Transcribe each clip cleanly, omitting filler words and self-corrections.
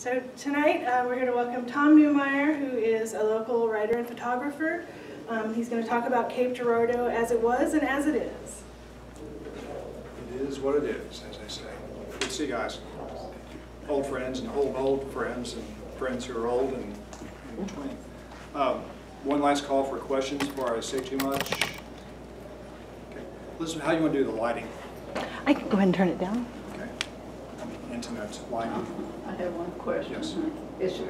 So tonight we're here to welcome Tom Neumeyer, who is a local writer and photographer. He's going to talk about Cape Girardeau as it was and as it is. It is what it is, as they say. Good to see you guys. Old friends and old friends and friends who are old and in between. One last call for questions before I say too much. Okay. Listen, how do you want to do the lighting? I can go ahead and turn it down. Okay. Intimate lighting. I have one question. Yes. Is it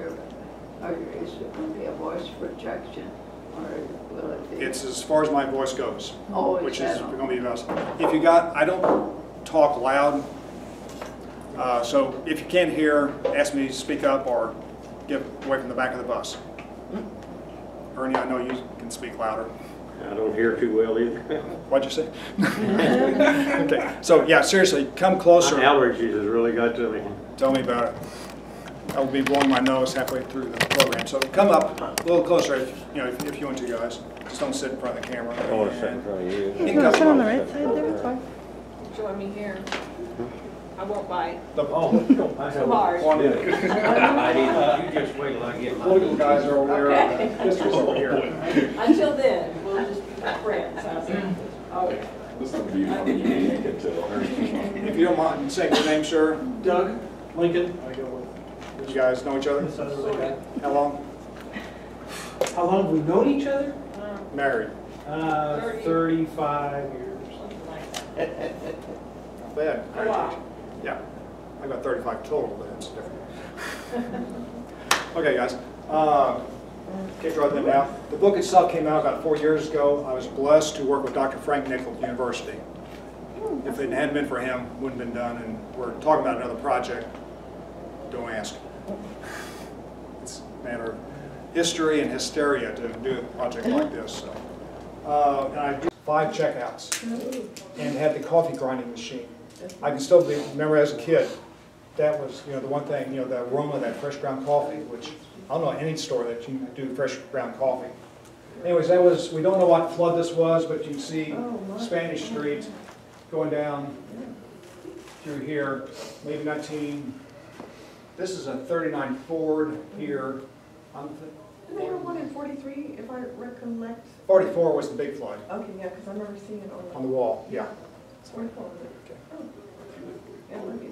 going to be a voice projection, or will it be? It's as far as my voice goes, Oh, which is going to be about. If you got, I don't talk loud, so if you can't hear, ask me to speak up or get away from the back of the bus. Ernie, I know you can speak louder. I don't hear too well either. What'd you say? Okay, so yeah, seriously, come closer. My allergies has really got to me. Tell me about it. I will be blowing my nose halfway through the program. So come up a little closer, if you want to, guys. Just don't sit in front of the camera. I want to sit in front of you. You want to sit on the right side there? It's fine. Join me here. I won't bite. Oh, I Too hard. I need, you just wait till I get my... Political guys are over there. Okay. History's over here. Until then, we'll just be friends. How's that? Okay. If you don't mind saying your name, sir. Doug Lincoln. You guys know each other? How long? How long have we known each other? Married. 35 years. Something like that. Not bad. Oh, wow. Yeah. I got 35 total, but it's different. Okay, guys. Cape Girardeau now. The book itself came out about 4 years ago. I was blessed to work with Dr. Frank Nichol at the university. If it hadn't been for him, it wouldn't have been done. And we're talking about another project. Don't ask. It's a matter of history and hysteria to do a project like this. So. And I did 5 checkouts and had the coffee grinding machine. I can still remember as a kid, that was the one thing, the aroma of that fresh ground coffee, which I don't know any store that you can do fresh ground coffee. Anyways, that was, we don't know what flood this was, but you can see Spanish Street going down through here, maybe 19. This is a 39 Ford here. Didn't they have one in 43, if I recollect? 44 was the big flood. Okay, yeah, because I remember seeing it On the wall, yeah. It's 44, is it? Okay. Oh. Yeah, it might be.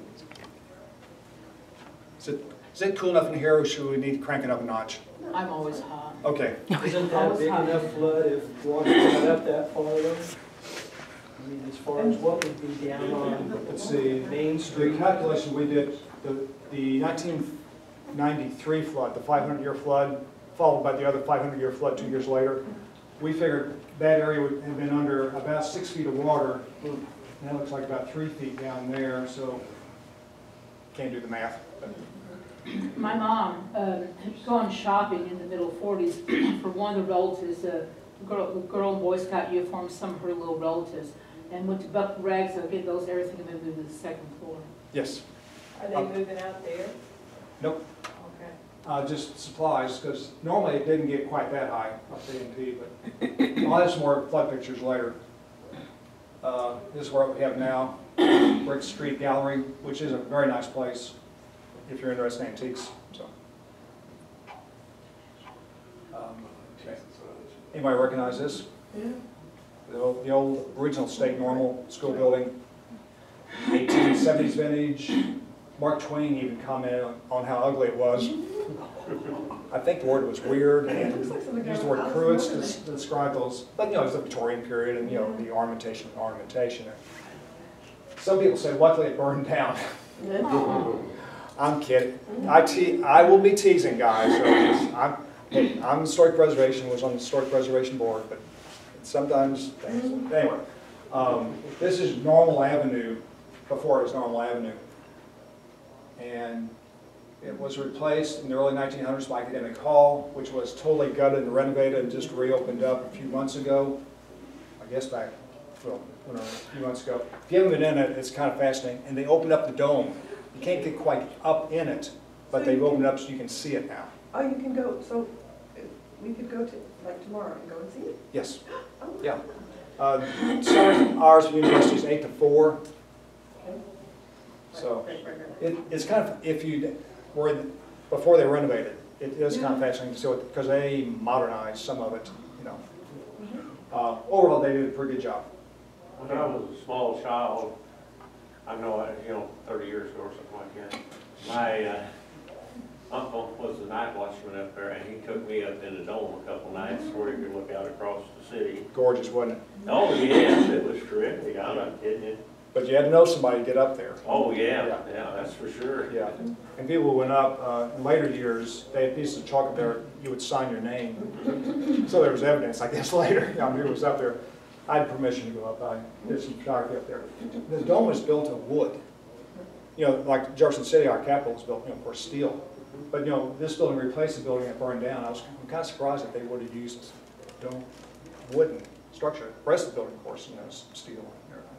Is it cool enough in here, or should we need to crank it up a notch? I'm always hot. Okay. Isn't that big enough flood if water got up that far though? I mean, as far as what would be down on, Let's see, Main the Street? calculation we did, the 1993 flood, the 500-year flood, followed by the other 500-year flood 2 years later, we figured that area would have been under about 6 feet of water. And that looks like about 3 feet down there, so can't do the math. But. My mom had gone shopping in the middle 40s for one of the relatives, the girl in Boy Scout uniform, some of her little relatives, and went to Buck Rags to get those, everything, and moved to the 2nd floor. Yes. Are they moving out there? Nope. Okay. Just supplies, because normally it didn't get quite that high up the A&P, but I'll have some more flood pictures later. This is where we have now, Brick Street Gallery, which is a very nice place if you're interested in antiques. So, okay. Anybody recognize this? Yeah. The old original State Normal School building, 1870s vintage. Mark Twain even commented on how ugly it was. I think the word was weird, and used the word cruets to describe those. But it's the Victorian period, and the ornamentation. Some people say, luckily it burned down. I'm kidding. I will be teasing, guys. So I'm the Historic Preservation, was on the Historic Preservation Board, but sometimes things. Anyway, this is Normal Avenue, before it was Normal Avenue. And it was replaced in the early 1900s by Academic Hall, which was totally gutted and renovated and just reopened up a few months ago. I guess back, a few months ago. If you haven't been in it, it's kind of fascinating. And they opened up the dome. You can't get quite up in it, but they've opened it up so you can see it now. Oh, you can go, so we could go to, like tomorrow and go and see it? Yes. Oh. Yeah. Summer hours of university is 8 to 4. Okay. So it's kind of, if you were before they renovated. It is kind of fascinating to see it, because they modernized some of it, you know. Overall, they did a pretty good job. When I was a small child, I know, 30 years ago or something like that, my uncle was the night watchman up there, and he took me up in the dome a couple nights where you could look out across the city. Gorgeous, wasn't it? Oh, yes, it was terrific. I'm not kidding you. But you had to know somebody to get up there. Oh, yeah, that's for sure. Yeah, and people who went up in later years, they had pieces of chalk up there, you would sign your name. So there was evidence, I guess, later, who was up there. I had permission to go up, I did some photography up there. The dome was built of wood. You know, like Jefferson City, our capital was built, of course, steel. But, this building replaced the building that burned down. I'm kind of surprised that they would have used, wooden structure. The rest of the building, of course, is steel and everything.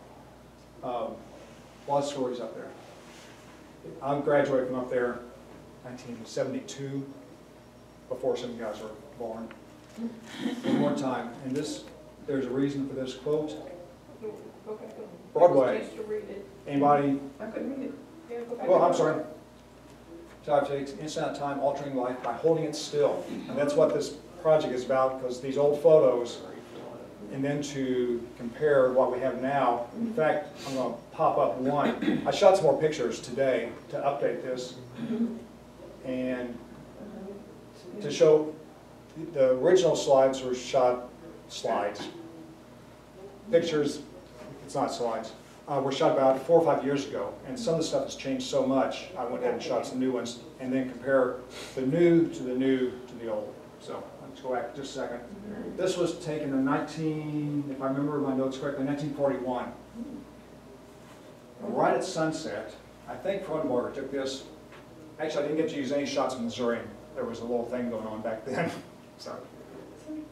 A lot of stories up there. I graduated from up there 1972, before some guys were born. One more time, and there's a reason for this quote. Broadway. Anybody? I couldn't read it. Yeah, go back. Well, I'm sorry. Photography takes instant time, altering life by holding it still. And that's what this project is about, because these old photos, and then to compare what we have now. In fact, I'm going to pop up one. I shot some more pictures today to update this, and to show the original slides were shot pictures. It's not slides. Were shot about 4 or 5 years ago, and some of the stuff has changed so much. I went ahead and shot some new ones, and then compare the new to the old. So let's go back just a second. This was taken in if I remember my notes correctly, 1941. Right at sunset. I think Cronenberg took this. Actually, I didn't get to use any shots of Missouri. There was a little thing going on back then. So,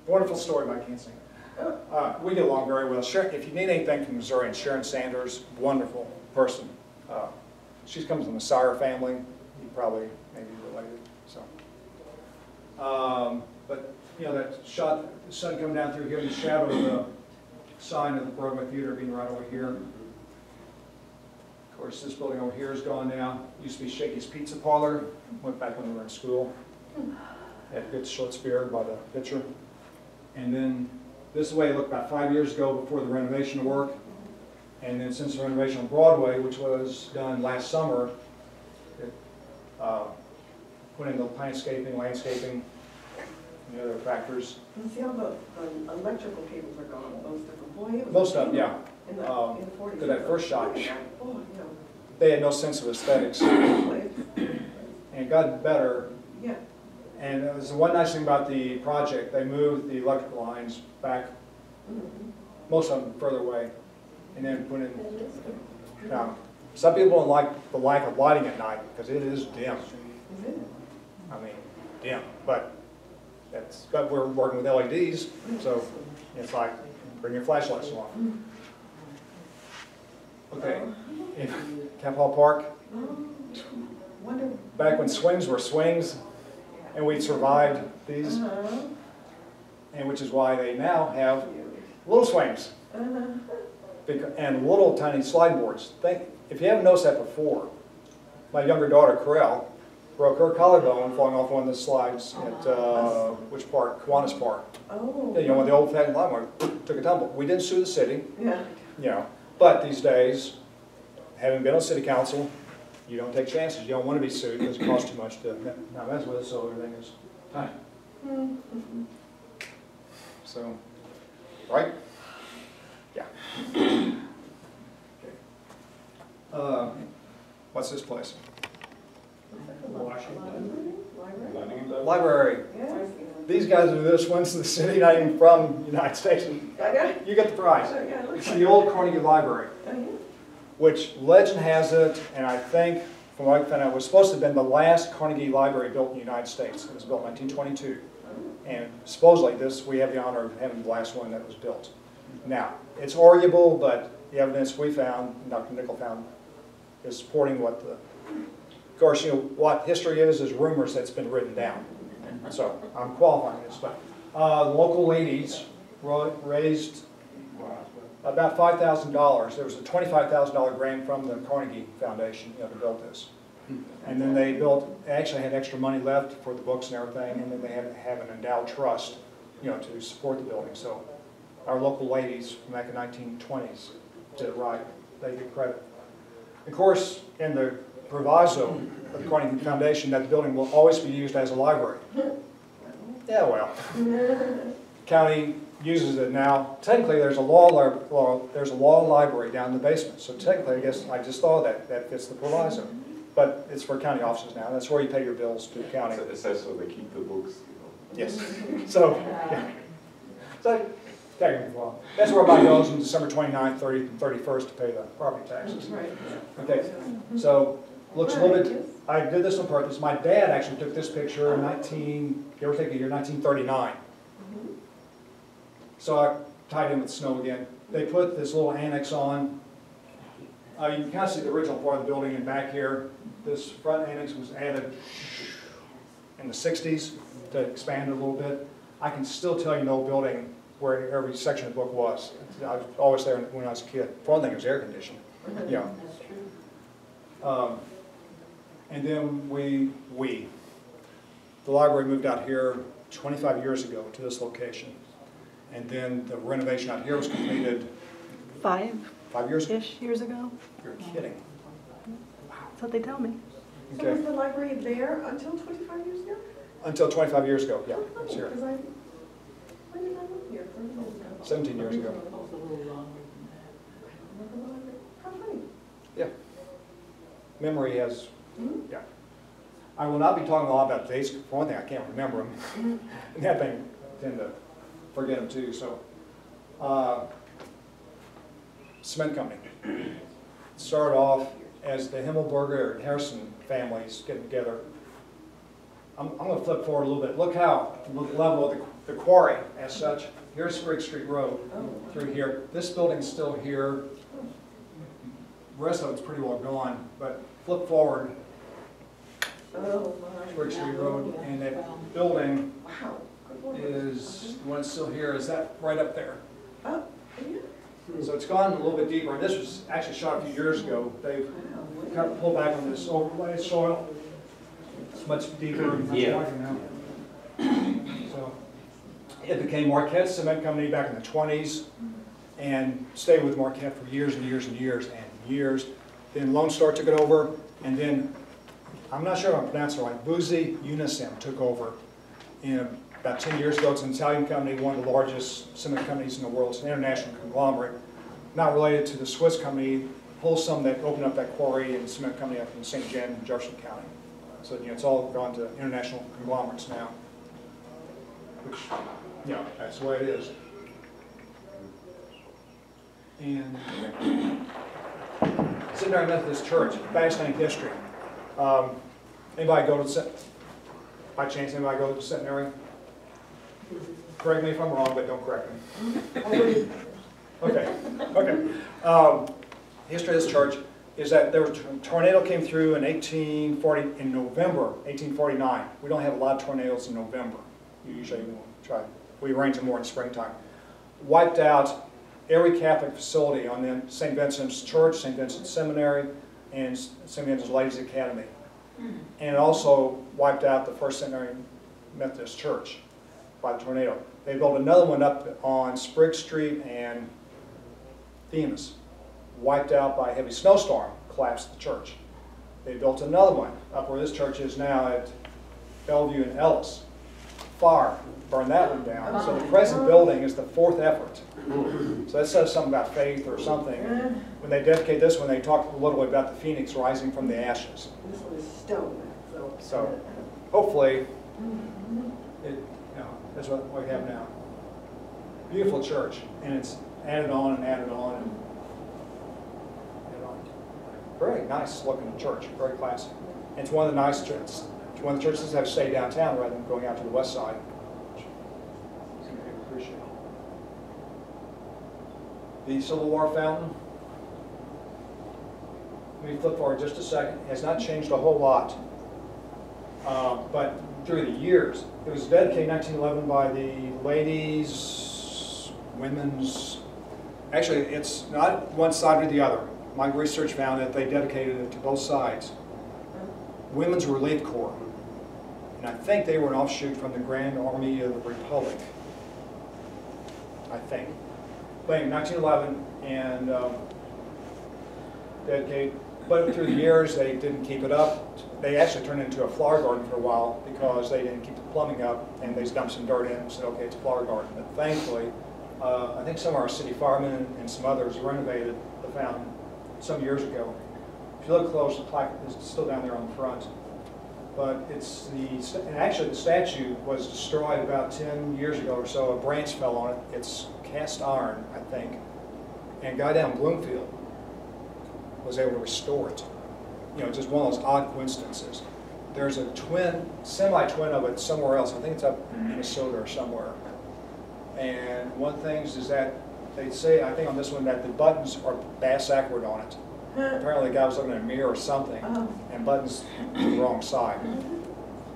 wonderful story, but I can't sing it. We get along very well. If you need anything from Missouri, and Sharon Sanders, wonderful person. She comes from the Sire family. You probably maybe related. So, but that shot, the sun coming down through here, the shadow of the sign of the Broadway Theater being right over here. Of course, this building over here is gone now. Used to be Shakey's Pizza Parlor. Went back when we were in school. Had a good Schlitzbeer by the pitcher. And then this is the way it looked about 5 years ago before the renovation work. And then since the renovation on Broadway, which was done last summer, it went into landscaping, and other factors. And see how the electrical cables are gone, most of them. Boy, it was Most of them, yeah. In the 40s. To that first shot, Oh, they had no sense of aesthetics. yeah. And it got better. Yeah. And it was the one nice thing about the project, they moved the electrical lines back, most of them further away, and then put in. Now, some people don't like the lack of lighting at night because it is dim. I mean, dim, but we're working with LEDs, so it's like bring your flashlights along. Okay, in Capitol Park, back when swings were swings, and we survived these, and which is why they now have little swings and little tiny slide boards. If you haven't noticed that before, my younger daughter, Corel, broke her collarbone falling off one of the slides at, which park? Kiwanis Park. Oh. Yeah, when the old fashioned line took a tumble. We didn't sue the city. Yeah. But these days, having been on city council, you don't take chances. You don't want to be sued because it costs too much to now mess with it, so everything is fine. So, right? Yeah. Okay. What's this place? Library. Yeah. These guys are this one's in the city, not even from the United States. You get the prize. It's the old Carnegie Library, which legend has it, and I think, from what I found out, was supposed to have been the last Carnegie Library built in the United States. It was built in 1922. And supposedly we have the honor of having the last one that was built. Now, it's arguable, but the evidence we found, Dr. Nickel found, is supporting what the, of course, what history is rumors that's been written down. So I'm qualifying this, but the local ladies raised about $5,000. There was a $25,000 grant from the Carnegie Foundation, to build this. And then they actually had extra money left for the books and everything, and then they had to have an endowed trust, to support the building. So our local ladies from back in the 1920s did it right. They get credit. Of course, in the proviso of the Carnegie Foundation, that the building will always be used as a library. Yeah, well, county uses it now. Technically, there's a law library down in the basement. So technically, I guess I just thought that fits the proviso. But it's for county offices now. That's where you pay your bills to the county. So that's where they keep the books. Yes. So, yeah. So, technically, well, that's where everybody goes on December 29th, 30th, and 31st to pay the property taxes. Right. Okay. So, looks a little bit. I did this on purpose. My dad actually took this picture in 1939. So I tied in with snow again. They put this little annex on. You can kind of see the original part of the building in back here. This front annex was added in the 60s to expand it a little bit. I can still tell you no building where every section of the book was. I was always there when I was a kid. For one thing, it was air conditioned. Yeah. That's true. And then the library moved out here 25 years ago to this location. And then the renovation out here was completed 5 years ago. years ago. You're kidding. That's what they tell me. So was the library there until 25 years ago? Until 25 years ago, yeah. It was here. Because when did I live here? 17 years ago. How funny. Yeah. Memory has, yeah. I will not be talking a lot about dates. For one thing, I can't remember them. And that thing, I tend to forget them too. So, cement company. Started off as the Himmelberger and Harrison families getting together. I'm going to flip forward a little bit. Look how the level of the quarry as such. Here's Sprigg Street Road through here. This building's still here. The rest of it's pretty well gone. But flip forward, Sprigg Street Road, and that building is, when it's still here, is that right up there. Oh, yeah. So it's gone a little bit deeper, and this was actually shot a few years ago. They've kind of pulled back on this overlay soil. It's much deeper and much wider now. So it became Marquette Cement Company back in the 20s, and stayed with Marquette for years and years and years and years. Then Lone Star took it over, and then, I'm not sure if I'm pronouncing it right, Buzzi Unicem took over about 10 years ago. It's an Italian company, one of the largest cement companies in the world. It's an international conglomerate, not related to the Swiss company, Holcim, that opened up that quarry and cement company up in St. John in Jefferson County. So it's all gone to international conglomerates now, which, that's the way it is. And Centenary Methodist Church, fascinating history. Anybody go to by chance, anybody go to Centenary? Correct me if I'm wrong, but don't correct me. Okay. History of this church is that there was a tornado came through in November 1849. We don't have a lot of tornadoes in November. Usually we arrange them more in springtime. Wiped out every Catholic facility on the St. Vincent's Church, St. Vincent's Seminary, and St. Vincent's Ladies Academy. And it also wiped out the First Centenary Methodist Church by the tornado. They built another one up on Sprigg Street and Themis. Wiped out by a heavy snowstorm, collapsed the church. They built another one up where this church is now at Bellevue and Ellis. Fire burned that one down. So the present building is the fourth effort. So that says something about faith or something. When they dedicate this one, they talk literally about the phoenix rising from the ashes. This one is stone. So hopefully, that's what we have now. Beautiful church, and it's added on and added on and added on. Very nice looking church, very classy. And it's one of the nice churches. It's one of the churches that have stayed downtown rather than going out to the west side. Appreciate the Civil War fountain. Let me flip forward just a second. It has not changed a whole lot. But through the years, it was dedicated in 1911 by the women's, actually it's not one side or the other. My research found that they dedicated it to both sides. Women's Relief Corps. And I think they were an offshoot from the Grand Army of the Republic, I think. But in 1911, and but through the years they didn't keep it up. They actually turned it into a flower garden for a while because they didn't keep the plumbing up, and they dumped some dirt in and said, okay, it's a flower garden. But thankfully, I think some of our city firemen and some others renovated the fountain some years ago. If you look close, the plaque is still down there on the front. But it's and actually the statue was destroyed about 10 years ago or so. A branch fell on it. It's cast iron, I think. And a guy down in Bloomfield was able to restore it. You know, just one of those odd coincidences. There's a semi-twin of it somewhere else. I think it's up in Minnesota or somewhere. And one of the things is that they say, I think on this one, that the buttons are bass-backward on it. Apparently the guy was looking at a mirror or something, and buttons to the wrong side,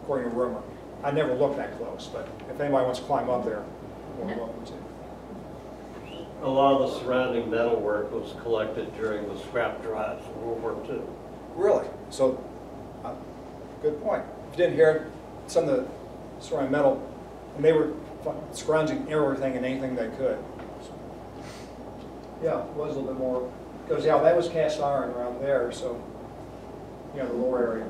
according to rumor. I never looked that close, but if anybody wants to climb up there, we're welcome to. A lot of the surrounding metalwork was collected during the scrap drives in World War II. Really? So, good point. If you didn't hear it, some of the surrounding metal, and they were scrounging everything and anything they could. Yeah, it was a little bit more. Because, yeah, that was cast iron around there, so, you know, the lower area.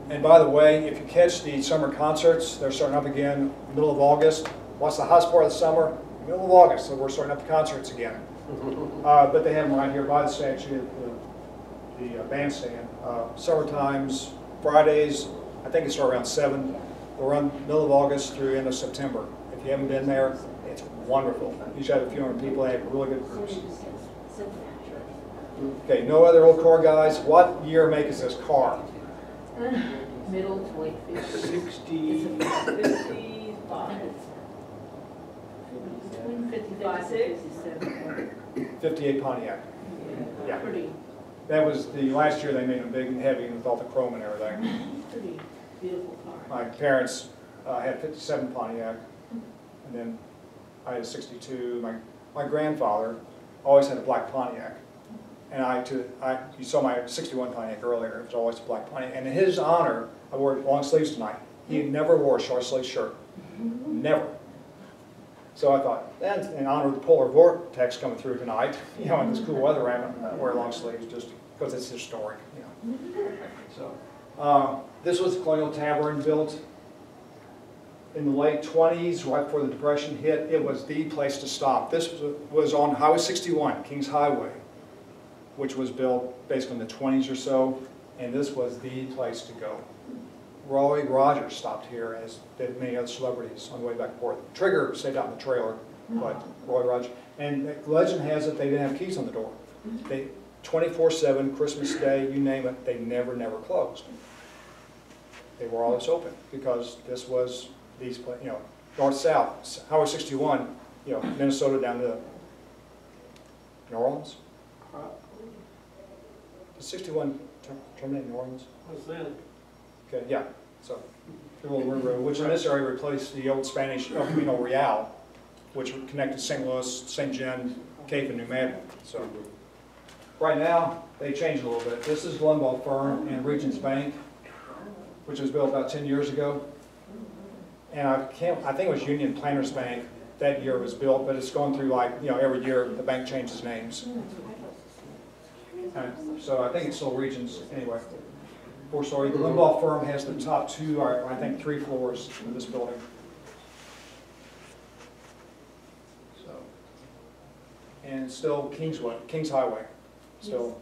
And by the way, if you catch the summer concerts, they're starting up again middle of August. What's the hottest part of the summer? Middle of August, so we're starting up the concerts again. But they have them right here by the statue at the bandstand. Summer times, Fridays, I think it starts around 7. They'll run middle of August through end of September. If you haven't been there, it's wonderful. You should have a few hundred people. They have really good groups. Okay, no other old car guys. What year make is this car? Middle to late 50s. 55. Between 55 and 57. 58 Pontiac. Yeah. Pretty That was the last year they made them big and heavy with all the chrome and everything. Pretty beautiful car. My parents had 57 Pontiac, and then I had a 62. My grandfather always had a black Pontiac. And you saw my 61 Pontiac earlier, it was always a black Pontiac. And in his honor, I wore long sleeves tonight. He never wore a short sleeve shirt. Never. So I thought, in honor of the polar vortex coming through tonight, you know, in this cool weather, I wear long sleeves just because it's historic, you know. So, this was the Colonial Tavern built in the late 20s, right before the Depression hit. It was the place to stop. This was on Highway 61, Kings Highway, which was built basically in the 20s or so, and this was the place to go. Roy Rogers stopped here, as did many other celebrities on the way back and forth. Trigger stayed out in the trailer, but Roy Rogers. And legend has it they didn't have keys on the door. They 24/7, Christmas Day, you name it, they never closed. They were always open because this was these, you know, north-south, Highway 61, you know, Minnesota down to New Orleans. Does 61 terminate New Orleans? What's that? Okay, yeah. So, the old river road, which in this area replaced the old Spanish El Camino Real, which connected St. Louis, St. John, Cape, and Neumeyer. So, right now they changed a little bit. This is Glunbaugh Firm and Regions Bank, which was built about 10 years ago. And I think it was Union Planters Bank that year it was built, but it's going through, like, you know, every year the bank changes names. So I think it's still Regions anyway. 4-story. The Glunbaugh Firm has the top 2, or I think 3 floors of this building. So, and still Kings Highway. Still,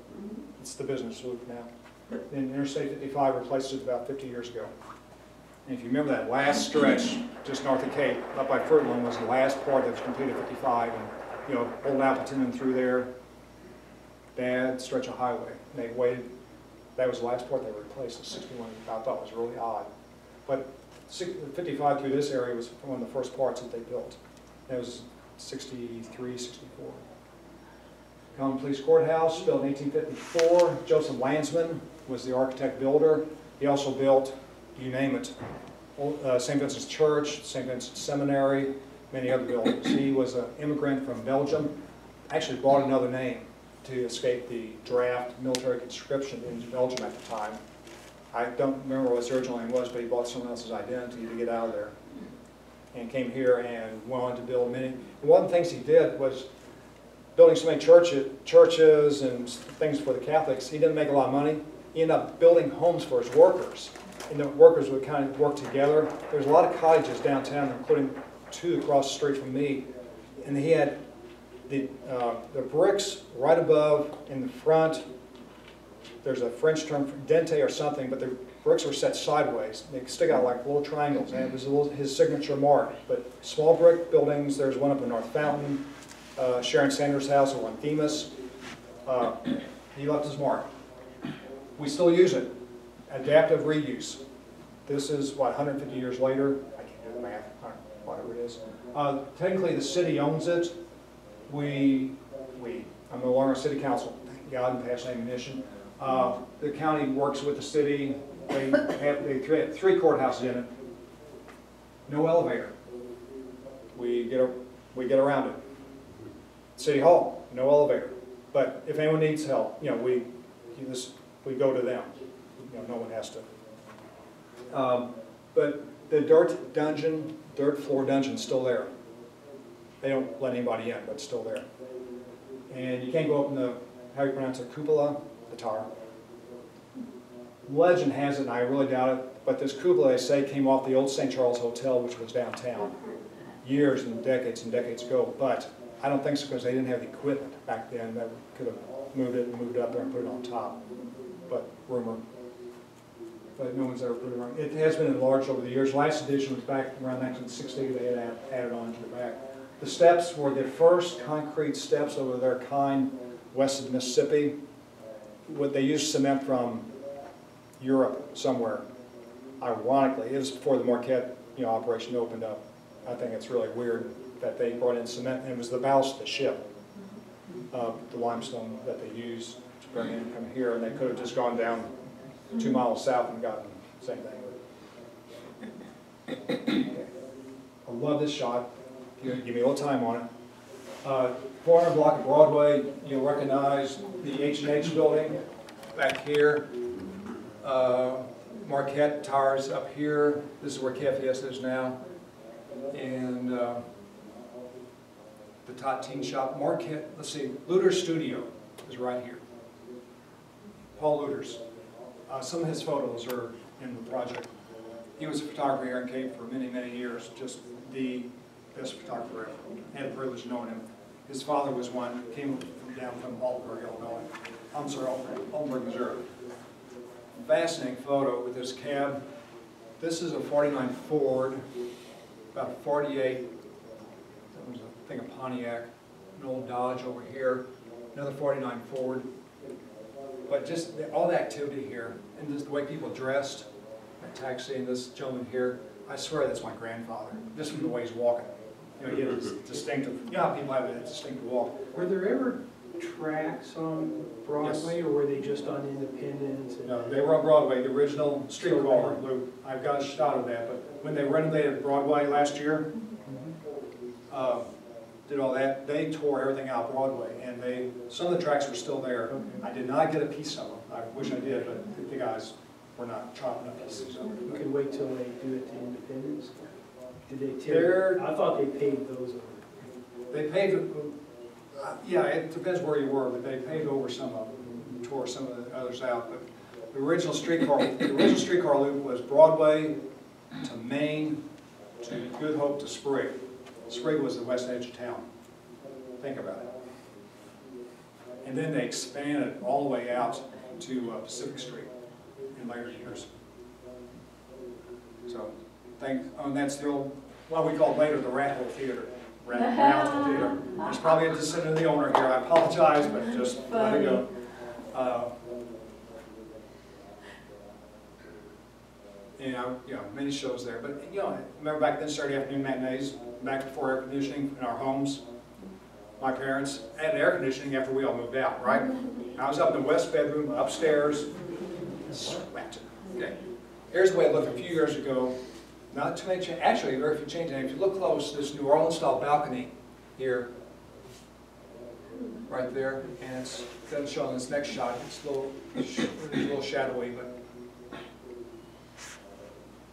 it's the business loop now. Then Interstate 55 replaced it about 50 years ago. And if you remember that last stretch just north of Cape, up by Fruitland, was the last part that was completed 55, and you know, Old Appleton and through there, bad stretch of highway. And they waited. That was the last part they replaced. The 61 I thought was really odd. But 55 through this area was one of the first parts that they built. That was 63, 64. Common Police Courthouse, built in 1854. Joseph Landsman was the architect builder. He also built, you name it, St. Vincent's Church, St. Vincent's Seminary, many other buildings. He was an immigrant from Belgium. Actually bought another name to escape the draft military conscription in Belgium at the time. I don't remember what his original name was, but he bought someone else's identity to get out of there. And came here and wanted to build many. One of the things he did was building so many churches and things for the Catholics. He didn't make a lot of money. He ended up building homes for his workers. And the workers would kind of work together. There's a lot of cottages downtown, including 2 across the street from me. And he had the bricks right above in the front. There's a French term for dente or something, but the bricks were set sideways. They stick out like little triangles, and it was his signature mark. But small brick buildings, there's one up in North Fountain, Sharon Sanders' house over on Themis. He left his mark. We still use it. Adaptive reuse. This is, what, 150 years later? I can't do the math, whatever it is. Technically, the city owns it. I'm no longer a city council, thank God, and pass ammunition. The county works with the city. They create 3 courthouses in it. No elevator. We get around it. City Hall, no elevator. But if anyone needs help, you know, we go to them. You know, no one has to. But the dirt floor dungeon is still there. They don't let anybody in, but it's still there. And you can't go up in the, how do you pronounce it, cupola, the tower. Legend has it, and I really doubt it, but this cupola, they say, came off the old St. Charles Hotel, which was downtown, years and decades ago. But I don't think so, because they didn't have the equipment back then that could have moved it and moved it up there and put it on top. But rumor. But no one's ever put it on. It has been enlarged over the years. Last edition was back around 1960. They had added on to the back. The steps were the first concrete steps over their kind west of the Mississippi. They used cement from Europe somewhere. Ironically, it was before the Marquette, operation opened up. I think it's really weird that they brought in cement, and it was the ballast of the ship, the limestone that they used to bring in from here, and they could have just gone down 2 miles south and gotten the same thing. Okay. I love this shot. Give me a little time on it. 400 block of Broadway, you'll recognize the H&H building back here. Marquette Towers up here. This is where KFS is now. And the Tot Teen Shop. Marquette, let's see, Luter's studio is right here. Paul Luter's. Some of his photos are in the project. He was a photographer here in Cape for many, many years, just the best photographer ever. I had the privilege of knowing him. His father was one, came down from Altenburg, Illinois. I'm sorry, Altenburg, Missouri. Fascinating photo with this cab. This is a 49 Ford, about a 48, that was I think a Pontiac, an old Dodge over here, another 49 Ford. But just all the activity here, and just the way people dressed, that taxi and this gentleman here, I swear that's my grandfather, just from the way he's walking. He had this distinctive, how people have that distinctive walk. Were there ever tracks on Broadway, yes, or were they just on Independence? No, they were on Broadway, the original streetcar loop. I've got a shot of that, but when they renovated Broadway last year, did all that, they tore everything out Broadway, and some of the tracks were still there. Okay. I did not get a piece of them. I wish I did, but the guys were not chopping up pieces of them. You can wait till they do it to Independence? Did they tear? I thought they paved those over. They paved, yeah, it depends where you were, but they paved over some of them, tore some of the others out. But the original streetcar loop was Broadway to Maine to Good Hope to Sprague. Sprague was the west edge of town. Think about it. And then they expanded all the way out to Pacific Street in later years. So, and that's the old, what we called later the Rat Hole Theater. Rat Hole Theater. There's probably a descendant of the owner here. I apologize, but just let it go. Many shows there. But remember back then, Saturday afternoon matinees, back before air conditioning in our homes. My parents had air conditioning after we all moved out, right? I was up in the west bedroom, upstairs, sweat. Okay. Here's the way it looked a few years ago. Not too many changes, actually very few changes. And if you look close, this New Orleans style balcony here, right there, and it's doesn't show on this next shot. It's a little shadowy, but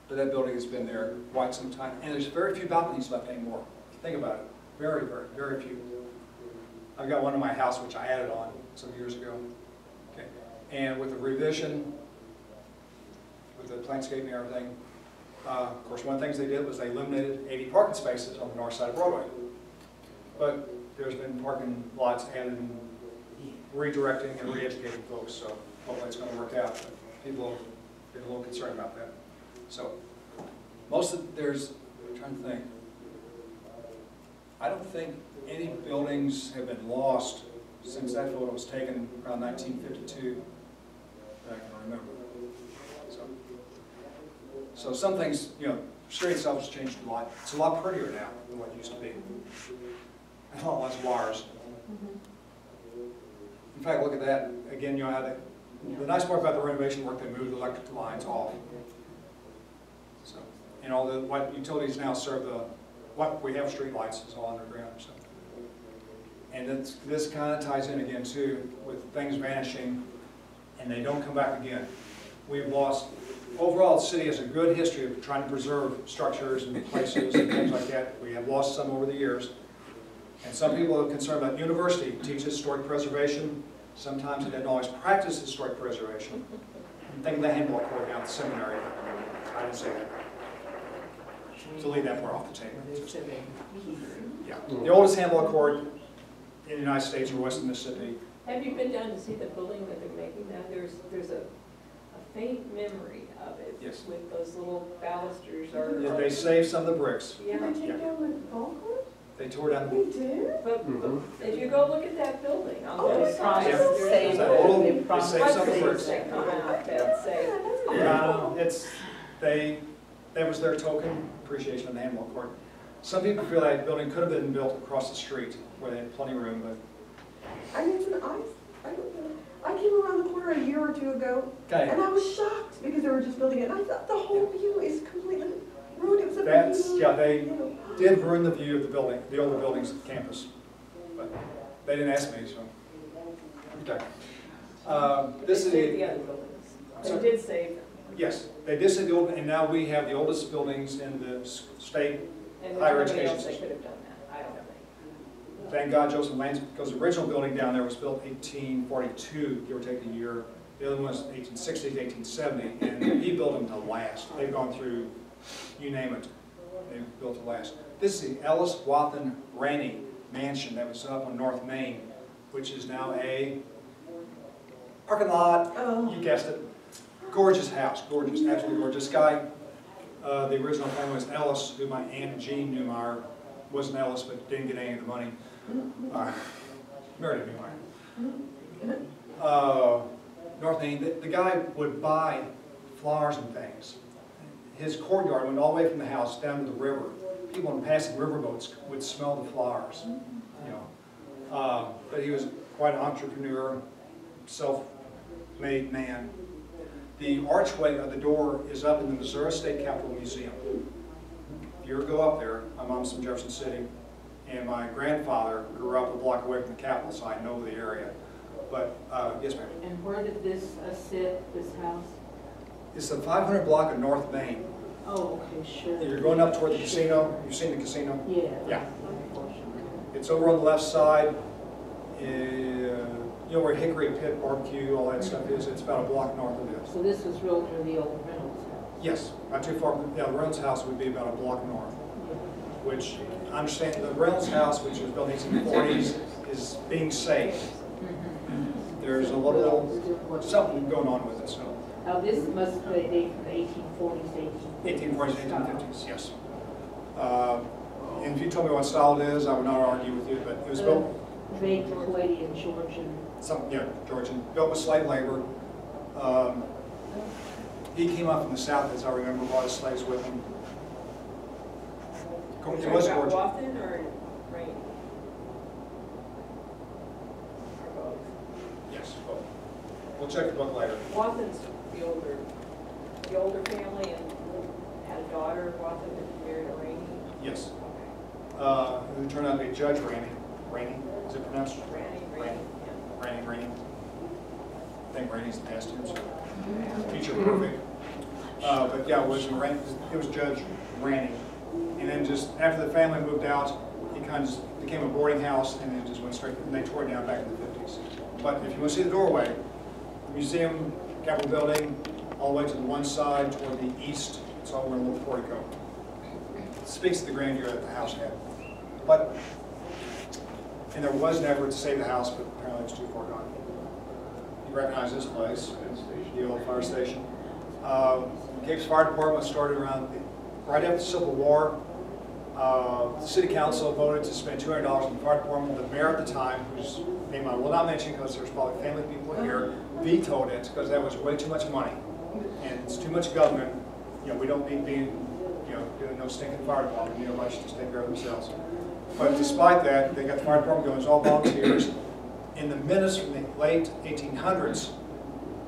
that building has been there quite some time, and there's very few balconies left anymore. Think about it, very, very, very few. I've got one in my house which I added on some years ago. Okay, and with the revision, with the landscaping and everything, of course, one of the things they did was they eliminated 80 parking spaces on the north side of Broadway. But there's been parking lots added and redirecting and re-educating folks, so hopefully it's going to work out. But people get a little concerned about that. So most of I'm trying to think. I don't think any buildings have been lost since that photo was taken around 1952 that I can remember. So some things, you know, the street itself has changed a lot. It's a lot prettier now than what it used to be. And a lot less wires. In fact, look at that. Again, you know how the nice part about the renovation work, they moved the electric lines off. So, and all the what utilities now serve what we have street lights is all underground. So. And this kind of ties in again too with things vanishing and they don't come back again. We've lost, overall the city has a good history of trying to preserve structures and places and things like that. We have lost some over the years. And some people are concerned about university teaches historic preservation. Sometimes it doesn't always practice historic preservation. Think of the handball court down at the seminary. I didn't say that. So leave that part off the table. Yeah. The oldest handball court in the United States or Western Mississippi. Have you been down to see the building that they're making now? There's a faint memory of it. Yes. With those little balusters Yeah, they saved some of the bricks. Yeah. Did they take down the ball court? They tore down They did? But if you go look at that building, on Oh, the they side, Yeah. there's There's that little- they saved some of the bricks. that come out that say, That was their token appreciation of the handball court. Some people feel that building could have been built across the street where they had plenty of room, but I mean, I don't know. I came around the corner a year or two ago, okay. and I was shocked because they were just building it. And I thought the whole view is completely ruined. It was a That's, view, yeah, they you know. did ruin the view of the building, the older buildings at the campus. But they didn't ask me, so. Okay. This they is saved the, the other buildings. They sorry? did save them. Yes, they did say the old, and now we have the oldest buildings in the state. And Higher there's nobody education else that system. could have done that, I don't think. Thank God Joseph Lane's, because the original building down there was built 1842, give or take a year. The other one was 1860 to 1870, and he built them to last. They've gone through, you name it, they've built to last. This is the Ellis Wathen Rainey mansion that was up on North Main, which is now a parking lot. Oh. You guessed it. Gorgeous house, gorgeous, absolutely gorgeous. Guy, the original family was Ellis, who my Aunt Jean Neumeyer wasn't Ellis, but didn't get any of the money. Married Neumeyer. North Main, the guy would buy flowers and things. His courtyard went all the way from the house down to the river. People in passing riverboats would smell the flowers, you know. But he was quite an entrepreneur, self-made man. The archway of the door is up in the Missouri State Capitol Museum. If you ever go up there, my mom's from Jefferson City, and my grandfather grew up a block away from the Capitol, so I know the area. But, yes, ma'am. And where did this sit, this house? It's the 500 block of North Main. Oh, okay, sure. You're going up toward the casino. You've seen the casino? Yeah. Yeah. It's over on the left side. You know where Hickory Pit Barbecue, all that stuff is? It's about a block north of it. So this was real near the old Reynolds house? Yes, not too far. Yeah, the Reynolds house would be about a block north, which I understand the Reynolds house, which was built in the 1840s, is being saved. There's a little something going on with it. So. Now this must date from the 1840s, 1840s, 1850s, yes. And if you told me what style it is, I would not argue with you, but it was built. Made to Kuwaiti and Georgian. Georgian, built with slave labor. He came up from the south, as I remember, brought his slaves with him. It was Georgian. Wathen or Rainey? Or both? Yes, both. We'll check the book later. Wathen's the older family and had a daughter, Wathen, that married a Rainey? Yes. Okay. Who turned out to be Judge Rainey. Rainey, is it pronounced? Rainey, Rainy. I think Rainy's the past tense. Future perfect. But yeah, it was Judge Ranny. And then just after the family moved out, it kind of just became a boarding house, and it just went straight, and they tore it down back in the 50s. But if you want to see the doorway, the museum, Capitol building, all the way to the one side toward the east, it's all in a little portico. It speaks to the grandeur that the house had. And there was an effort to save the house, but apparently it's too far gone. You recognize this place, the old fire station. Cape's Fire Department started right after the Civil War. The City Council voted to spend $200 on the fire department. The mayor at the time, whose name I will not mention because there's probably family people here, vetoed it because that was way too much money. And it's too much government. You know, we don't need being, doing no stinking fire department. Everybody should just take care of themselves. But despite that, they got the fire department going. It's all volunteers. In the minutes from the late 1800s,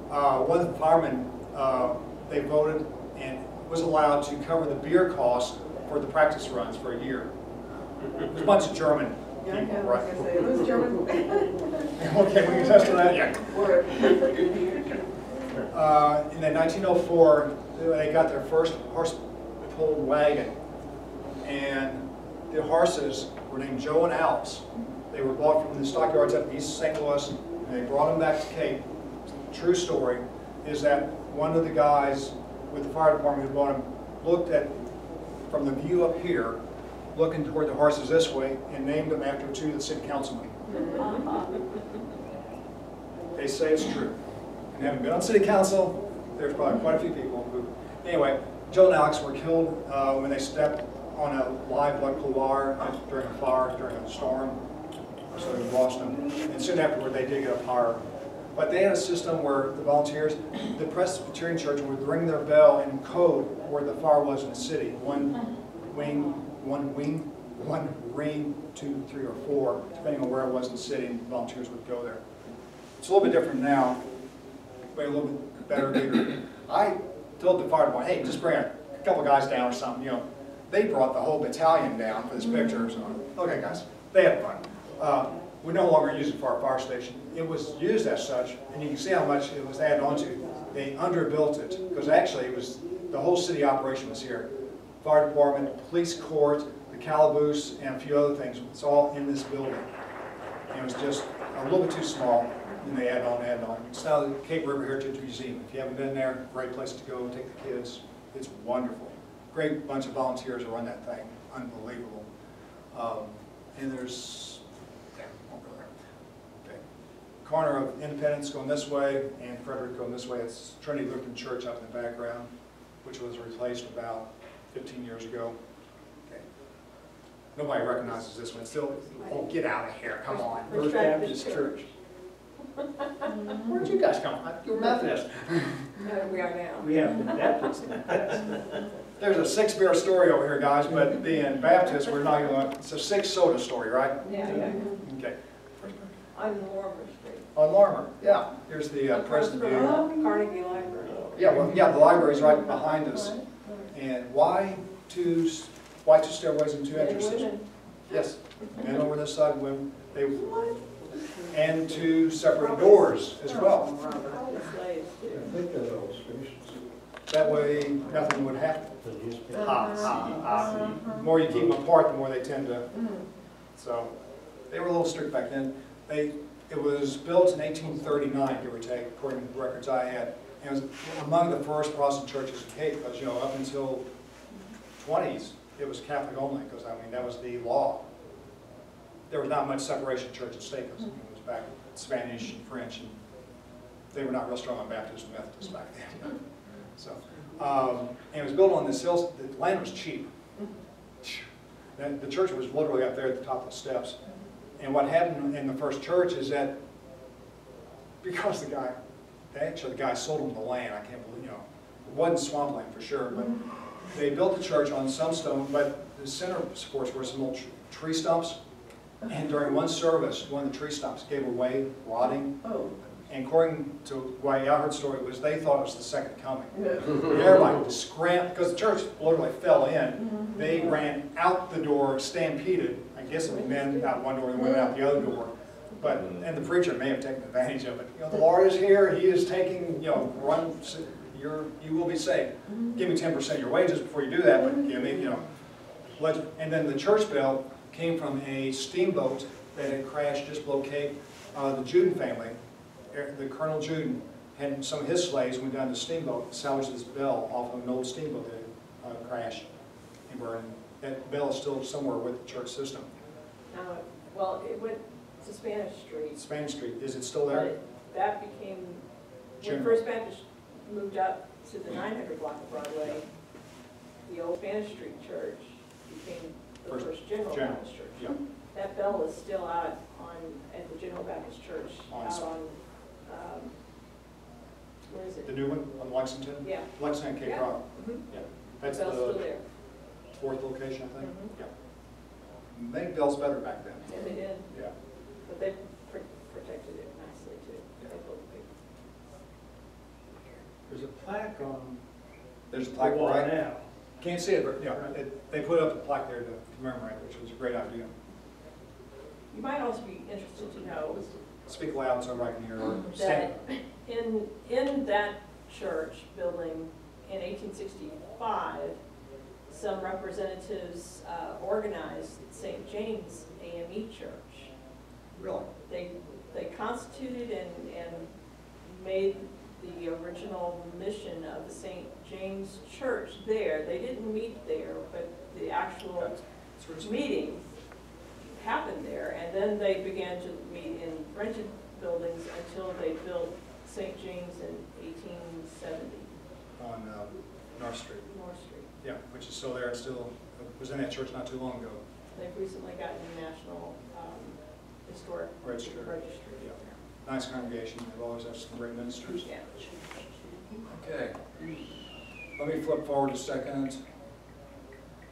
one of the firemen, they voted and was allowed to cover the beer costs for the practice runs for a year. It was a bunch of German people, right? It was German. Okay, we can test on that? Yeah. In 1904, they got their first horse-pulled wagon, and the horses were named Joe and Alex. They were bought from the stockyards up east of St. Louis, and they brought them back to Cape. True story is that one of the guys with the fire department who bought them looked at, from the view up here, looking toward the horses this way, and named them after two of the city councilmen. They say it's true. And having been on city council, there's probably quite a few people who... Anyway, Joe and Alex were killed when they stepped on a live blood couloir during a fire, during a storm. So they lost them. And soon afterward, they did get a fire. But they had a system where the volunteers, the Presbyterian church would ring their bell and code where the fire was in the city. One ring, 2, 3, or 4, depending on where it was in the city, and volunteers would go there. It's a little bit different now, but a little bit better, bigger. I told the fire department, hey, just bring a couple guys down or something. They brought the whole battalion down for this picture. So, okay, guys, they had fun. We no longer use it for our fire station. It was used as such, and you can see how much it was added onto. They underbuilt it, because actually it was, the whole city operation was here. Fire department, police court, the calaboose, and a few other things. It's all in this building. And it was just a little bit too small, and they added on, added on. It's now the Cape River Heritage Museum. If you haven't been there, great place to go, take the kids. It's wonderful. Great bunch of volunteers who run that thing. Unbelievable. And there's, yeah, won't go there. Okay. Corner of Independence going this way, and Frederick going this way. It's Trinity Lutheran Church up in the background, which was replaced about 15 years ago. Okay. Nobody recognizes this one. Still, oh, get out of here, come on. First Baptist Church. Where'd you guys come from? You were Methodist. We are now. We have been Baptist. There's a 6 beer story over here, guys, but being Baptist, we're not going to, it's a 6 soda story, right? Yeah. Okay. On Lorimer Street. On Lorimer, yeah. Here's the present view. Carnegie Library. Yeah, well, yeah, the library's right behind us. And why two stairways and 2 entrances? Yes. Men over this side, women. And 2 separate doors as well. I think they're illustrations. That way, nothing would happen. The newspaper. The more you keep them apart, the more they tend to. So, they were a little strict back then. It was built in 1839, give or take, according to the records I had. And it was among the first Protestant churches in Cape, because up until 20s, it was Catholic only, because that was the law. There was not much separation of church and state, because it was back Spanish and French, and they were not real strong on Baptist and Methodist back then. So, and it was built on this hill. The land was cheap. The church was literally up there at the top of the steps. And what happened in the first church is that because the guy sold them the land, I can't believe, it wasn't swampland for sure, but they built the church on some stone, but the center supports were some old tree stumps. And during one service, one of the tree stumps gave away, rotting. Oh. And according to what I heard the story was, they thought it was the second coming. Everybody scrambled, because the church literally fell in. They ran out the door, stampeded. I guess the men out one door and the women out the other door. But, and the preacher may have taken advantage of it. You know, the Lord is here, He is taking, you know, you will be saved. Give me 10% of your wages before you do that, but give me, you know. And then the church bell came from a steamboat that had crashed just below Cape. The Juden family, the Colonel Juden, and some of his slaves went down to the steamboat and salvaged this bell off of an old steamboat that had crashed and burned. That bell is still somewhere with the church system. Well, it went to Spanish Street. Spanish Street, is it still there? But that became, when First Baptist moved up to the 900 block of Broadway, the old Spanish Street church became the First General Baptist Church. Yeah. That bell is still out at the General Baptist Church, out on, where is it? The new one on Lexington? Yeah. Lexington, Cape Girardeau. Yeah. That's The bell's still the there. 4th location, I think. Yeah. Made bells better back then. Yeah, they did. Yeah. But they protected it nicely too. Yeah. They built big. There's a plaque on There's a the plaque wall right. now. Can't see it, but yeah, they put up a plaque there to commemorate, which was a great idea. You might also be interested to know Speak loud so everybody can hear. Or stand. that in that church building in 1865, some representatives organized St. James AME Church. Really? They constituted and made the original mission of the St. James Church there. They didn't meet there, but the actual meeting happened there, and then they began to meet in rented buildings until they built St. James in 1870. On North Street. North Street. Yeah, which is still there. It still was in that church not too long ago. They've recently gotten a National Historic Registry. Yeah. Nice congregation. They've always had some great ministers. Yeah. Okay. Let me flip forward a second.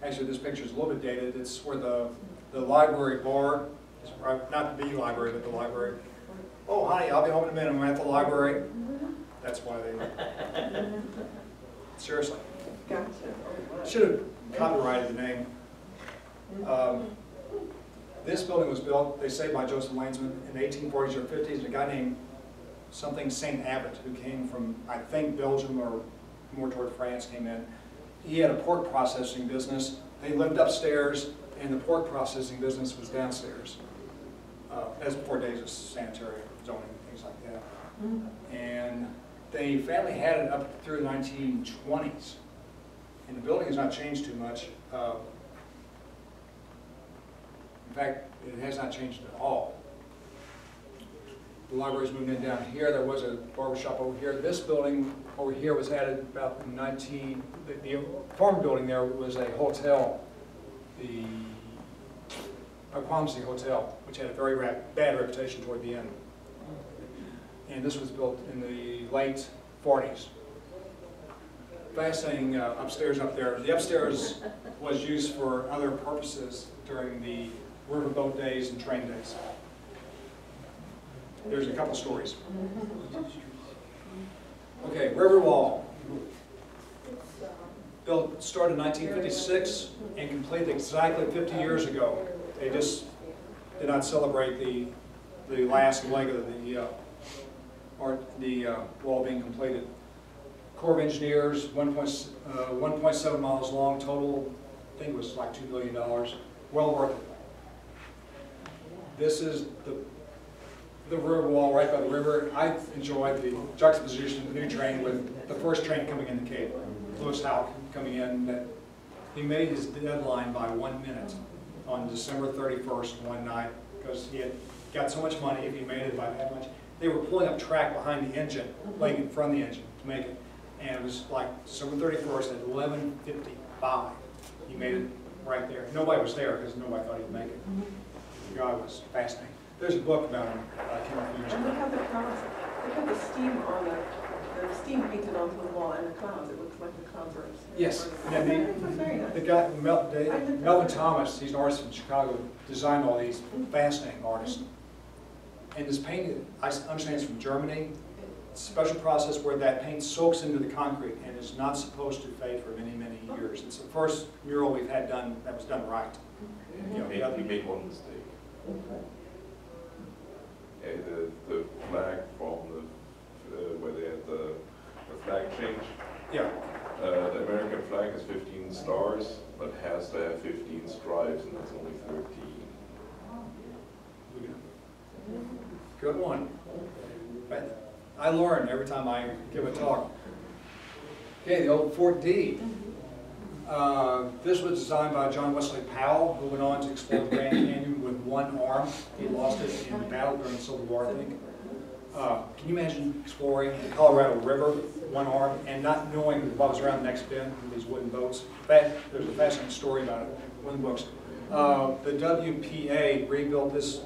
Actually, this picture is a little bit dated. It's where the library bar is, not the library, but the library. Oh, honey, I'll be home in a minute. I'm at the library. That's why they. Seriously. Gotcha. Should have copyrighted the name. This building was built, they say, by Joseph Landsman in the 1840s or 50s. A guy named something St. Abbott, who came from, I think, Belgium or more toward France, came in. He had a pork processing business. They lived upstairs, and the pork processing business was downstairs. That's before days of sanitary zoning and things like that. And the family had it up through the 1920s. And the building has not changed too much. In fact, it has not changed at all. The library's moved in down here. There was a barber shop over here. This building over here was added about the former building there was a hotel, the Aquamsey Hotel, which had a very bad reputation toward the end. And this was built in the late 40s. Fascinating upstairs up there. The upstairs was used for other purposes during the riverboat days and train days. There's a couple stories. Okay, river wall. Built, started in 1956 and completed exactly 50 years ago. They just did not celebrate the last leg of the wall being completed. Corps of Engineers, 1.7 miles long total. I think it was like $2 billion. Well worth it. This is the river wall right by the river. I enjoyed the juxtaposition of the new train with the first train coming in the Cape. Lewis Howe coming in. That he made his deadline by 1 minute on December 31st one night because he had got so much money if he made it by that much. They were pulling up track behind the engine, laying in front of the engine to make it. And it was like December 31st at 11:55. He made it right there. Nobody was there because nobody thought he'd make it. The guy was fascinating. There's a book about him. Came out a few years And ago. look how the clouds, look how the steam on the steam painted onto the wall and the clouds. It looks like the clouds are. Yes. Yeah, very nice. The guy, Melvin Thomas, he's an artist from Chicago, designed all these fascinating artists. And this painting, I understand it's from Germany. It's a special process where that paint soaks into the concrete and is not supposed to fade for many, many years. It's the first mural we've had done that was done right. You know, He made one mistake. Okay, the flag from where they had the flag change. Yeah. The American flag is 15 stars, but has to have 15 stripes, and it's only 13. Good one. But I learn every time I give a talk. Okay, the old Fort D. This was designed by John Wesley Powell, who went on to explore the Grand Canyon with one arm. He lost it in battle during the Civil War, I think. Can you imagine exploring the Colorado River, one arm, and not knowing what was around the next bend with these wooden boats? There's a fascinating story about it in one of the books. The WPA rebuilt this,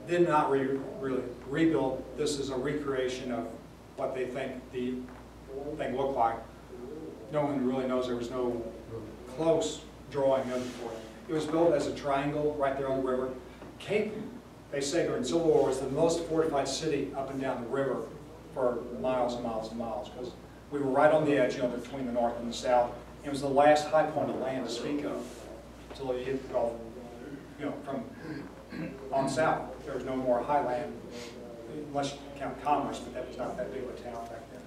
did not really rebuild. This is a recreation of what they think the thing looked like. No one really knows. There was no close drawing of it for it. It was built as a triangle right there on the river. Cape, they say during the Civil War, was the most fortified city up and down the river for miles and miles and miles, because we were right on the edge, between the north and the south. It was the last high point of land to speak of until you hit the Gulf, from on south. There was no more high land, unless you count Commerce, but that was not that big of a town back then.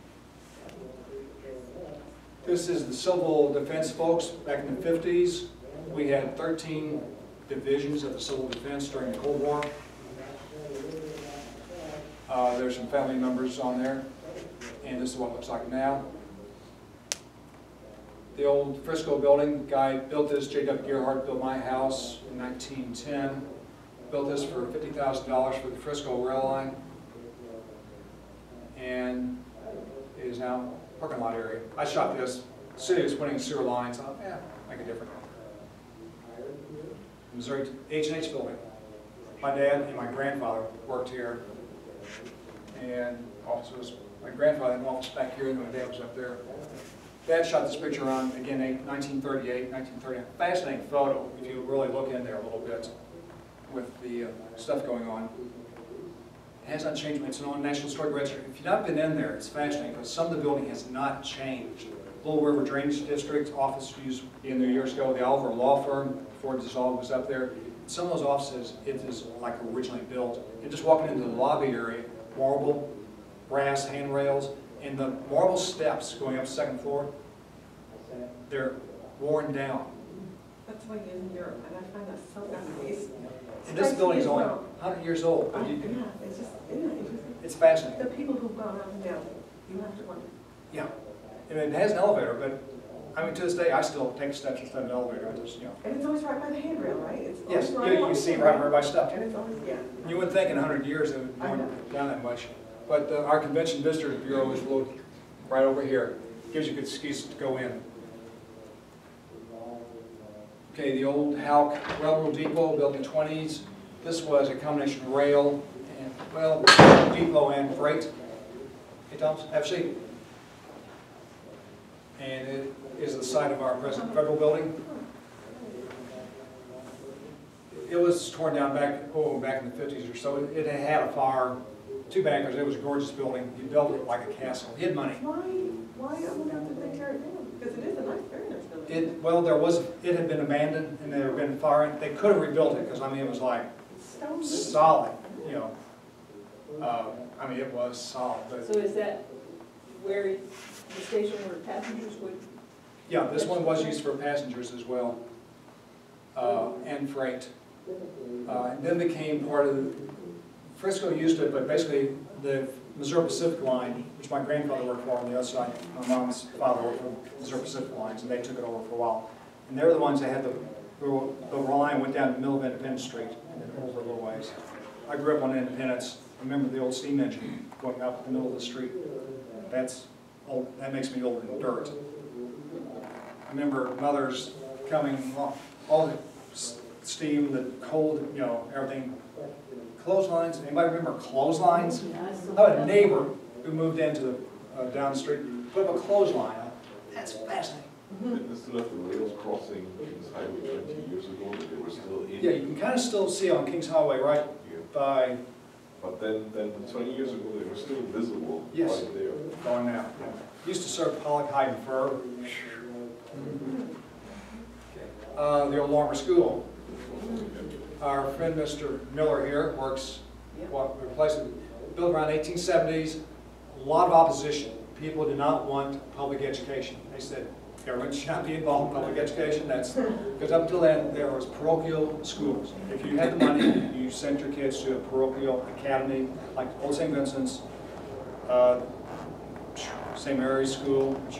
This is the civil defense folks back in the 50s. We had 13 divisions of the civil defense during the Cold War. There's some family members on there, and this is what it looks like now. The old Frisco building, the guy built this, J.W. Gerhardt built my house in 1910. Built this for $50,000 for the Frisco rail line, and it is now a parking lot area. I shot this. The city was putting sewer lines on. Make a difference. Missouri H&H building. My dad and my grandfather worked here, and office was my grandfather had an office back here, and my dad was up there. Dad shot this picture on, again, 1938, 1930. Fascinating photo if you really look in there a little bit with the stuff going on. It has not changed. It's on National Historic Register. If you've not been in there, it's fascinating because some of the building has not changed. Little River Drainage District office used in there years ago. The Oliver Law Firm, before it dissolved, was up there. Some of those offices, it is like originally built. And just walking into the lobby area, marble, brass handrails, and the marble steps going up the second floor, they're worn down. That's why in Europe, and I find that so amazing. And this building is only 100 years old. But It's just, it's fascinating. the people who've gone up and down, you have to wonder. Yeah. And it has an elevator, but I mean, to this day, I still take steps instead of an elevator. I just, And it's always right by the handrail, right? It's Yes, always right you along can see the right handrail. where everybody stepped. And it's always, yeah. You wouldn't think in 100 years it would go down that much. But our Convention Visitors Bureau is located right over here. Gives you a good excuse to go in. Okay, the old Halk Railroad Depot, built in the 20s. This was a combination of rail and, well, depot and freight. Hey, Tom, have a seat. And it is the site of our present federal building. It was torn down back in the 50s or so. It had had a fire, 2 bankers. It was a gorgeous building. He built it like a castle. He had money. Why did they tear it down? Because it is a nice, very nice building. It had been abandoned and there had been fire. They could have rebuilt it because, I mean, it was like solid, I mean, it was solid. But So is that where the station where passengers would? yeah, this one was used for passengers as well, and freight. And then became part of, Frisco used it, but basically the Missouri Pacific line, which my grandfather worked for on the other side, my mom's father worked for Missouri Pacific lines, and they took it over for a while. And they're the ones that had the line went down the middle of Independence Street and then over a little ways. I grew up on Independence. I remember the old steam engine going up the middle of the street. That's old. That makes me old in dirt. I remember mothers coming, all the steam, the cold, everything. Clotheslines. Anybody remember clotheslines? I had a neighbor who moved into the down the street, put up a clothesline. That's fascinating. Didn't they still have the rails crossing Kings Highway 20 years ago, but they were still in? Yeah, you can kind of still see on Kings Highway right by. But then 20 years ago, they were still visible Yes. right there. Going now. Used to serve pollock, hide, and fur. The old Lorimer School. Our friend Mr. Miller here works Well, replaced it, built around 1870s, a lot of opposition. People did not want public education. They said, government should not be involved in public education. That's because up until then there was parochial schools. If you had the money, you sent your kids to a parochial academy like Old St. Vincent's, St. Mary's School, which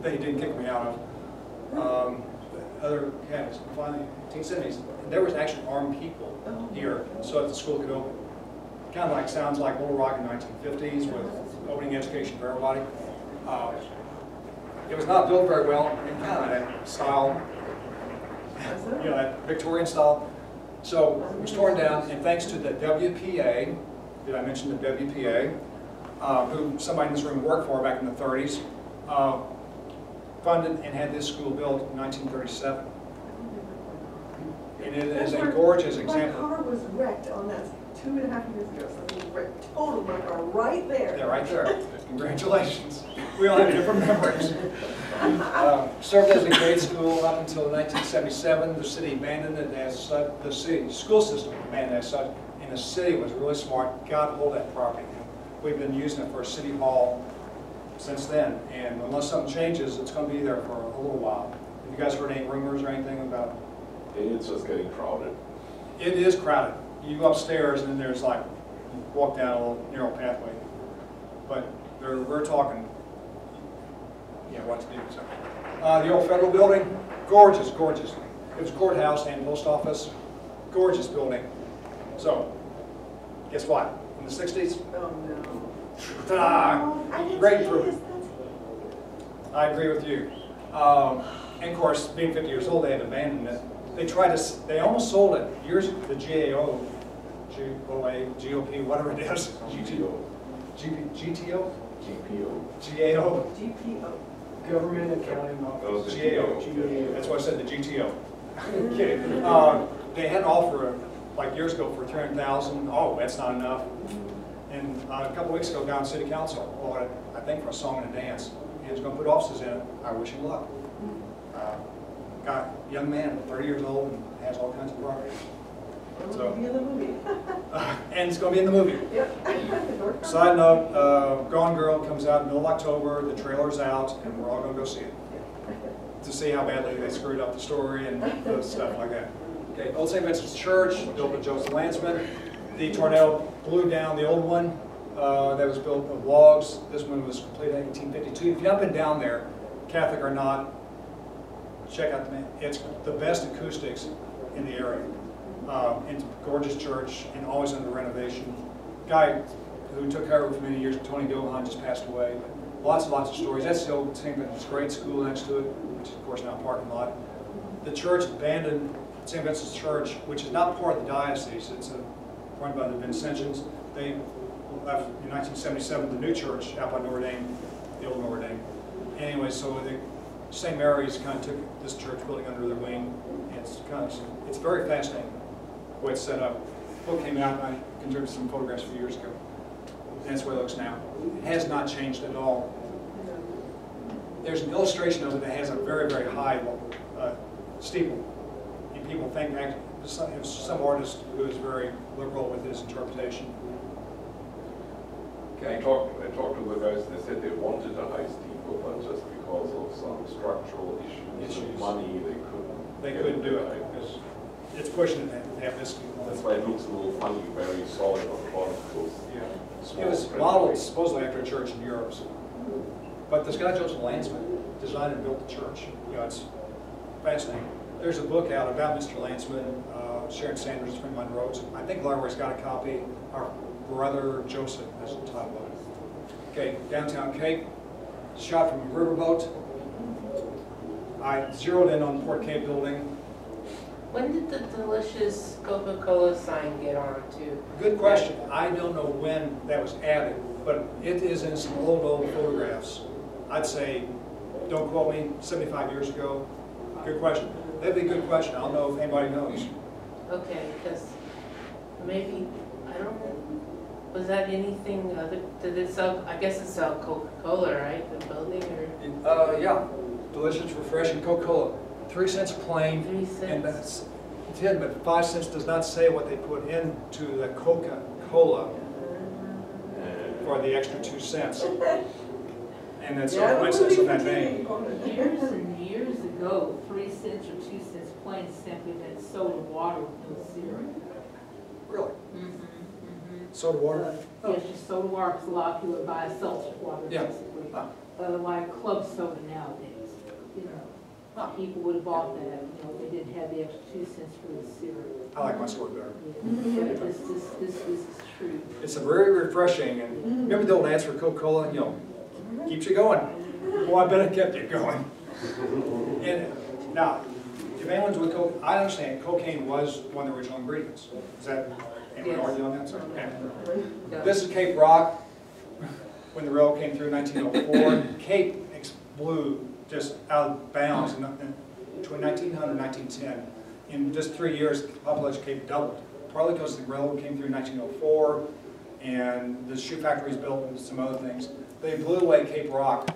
they didn't kick me out of. Other academies. Finally, 1870s, there was actually armed people here, so that the school could open. Kind of like sounds like Little Rock in the 1950s with opening education for everybody. It was not built very well, in kind of that style, you know, that Victorian style. So it was torn down, and thanks to the WPA, did I mention the WPA, who somebody in this room worked for back in the 30s, funded and had this school built in 1937. And it is a gorgeous example. My car was wrecked on that 2.5 years ago, so it was wrecked, totaled my car right there. Yeah, right there. Congratulations. We all have different memories. Served as a grade school up until 1977. The city abandoned it as such. The city school system abandoned it as such, and the city was really smart. Got hold of that property. We've been using it for a city hall since then, and unless something changes, it's going to be there for a little while. Have you guys heard any rumors or anything about it? It's just getting crowded. It is crowded. You go upstairs and there's like, you walk down a little narrow pathway. But we're talking, yeah, what to do. So, the old federal building, gorgeous, gorgeous. It was courthouse and post office, gorgeous building. So, guess what? In the 60s? Oh, no. Ta-da! Great improvement. I agree with you. And of course, being 50 years old, they had abandoned it. They almost sold it years, the GAO, GOP, whatever it is. GTO. GTO? GPO. GAO? GPO. Government Accounting Office. GAO. That's why I said the GTO. Kidding. They had an offer like years ago for $300,000. Oh, that's not enough. And a couple weeks ago, down City Council, well, I think for a song and a dance, he was going to put offices in it. I wish him luck. Got a young man, 30 years old, and has all kinds of property. So, be in the movie. And it's going to be in the movie. Yep. Side note, Gone Girl comes out in the middle of October. The trailer's out, and we're all going to go see it to see how badly they screwed up the story and stuff like that. Okay, Old St. Vincent's Church, built by Joseph Landsman. The tornado blew down the old one that was built of logs. This one was completed in 1852. If you haven't been down there, Catholic or not, check out it's the best acoustics in the area. It's a gorgeous church and always under renovation. Guy who took care of it for many years, Tony Gohan, just passed away. But lots and lots of stories. That's the old St. Vincent's grade school next to it, which is of course now a parking lot. The church abandoned St. Vincent's Church, which is not part of the diocese. It's run by the Vincentians. They left in 1977 the new church out by Notre Dame, the old Notre Dame. Anyway, so St. Mary's kind of took this church building under their wing. It's very fascinating the way it's set up. The book came out, and I contributed some photographs a few years ago. And that's the way it looks now. It has not changed at all. There's an illustration of it that has a very, very high steeple. And people think some artist who is very liberal with his interpretation. I talked to the guys, and they said they wanted a high steeple, but just because of some structural issues and money, they couldn't do it because it's pushing it to have this steeple. That's why it looks a little funny, very solid on front. Yeah. It was modeled supposedly after a church in Europe. But this guy Joseph Landsman designed and built the church. You know, it's fascinating. There's a book out about Mr. Landsman. Sharon Sanders, a friend of mine, wrote. I think the library's got a copy. Our brother Joseph has the title of it. Okay, downtown Cape, shot from a riverboat. I zeroed in on the Port Cape building. When did the delicious Coca-Cola sign get on too? Good question. I don't know when that was added, but it is in some old photographs. I'd say, don't quote me, 75 years ago. Good question. That'd be a good question. I don't know if anybody knows. Okay, because maybe, I don't know, was that anything other, did it sell, I guess it sell Coca-Cola, right, the building, or? Yeah, delicious, refreshing Coca-Cola. 3 cents plain. 3 cents. And that's, It's hidden, but 5 cents does not say what they put into the Coca-Cola for the extra 2 cents. And it's a coincidence on that name. Years and years ago, 3 cents or 2 cents plain simply meant soda water with no syrup. Really? Soda water? Yes, just soda water, because a lot of people buy seltzer water, Yeah. basically. Like club soda nowadays, you know. People would have bought that, you know, they didn't have the extra 2 cents for the syrup. I like my soda better. Yeah, this is true. It's a very refreshing, and remember the old ads for Coca-Cola, you know, keeps you going. Well, I bet it kept you going. And now, if anyone's with coke, I understand cocaine was one of the original ingredients. Is that, anyone argue on that? Sorry. Okay. This is Cape Rock. When the railroad came through in 1904, Cape blew just out of bounds between 1900 and 1910. In just 3 years, the population of Cape doubled. Partly because the railroad came through in 1904, and the shoe factories built and some other things. They blew away Cape Rock,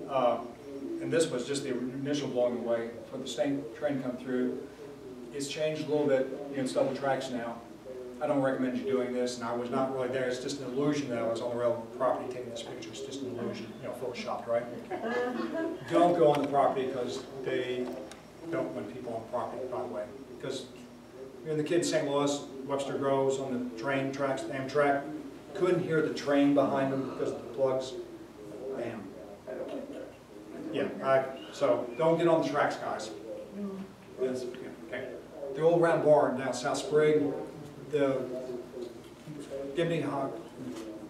and this was just the initial blowing away for the train to come through. It's changed a little bit. You know, it's double tracks now. I don't recommend you doing this, and I was not really there. It's just an illusion that I was on the railroad property taking this picture. It's just an illusion, you know, photoshopped, right? Don't go on the property because they don't want people on property, by the way. Because when the kid in St. Louis, Webster Groves, on the train tracks, the Amtrak, couldn't hear the train behind them because of the plugs. Bam. Yeah, so don't get on the tracks, guys. Yes, yeah, okay. The old round barn down South Spring, the Gibney Hawk,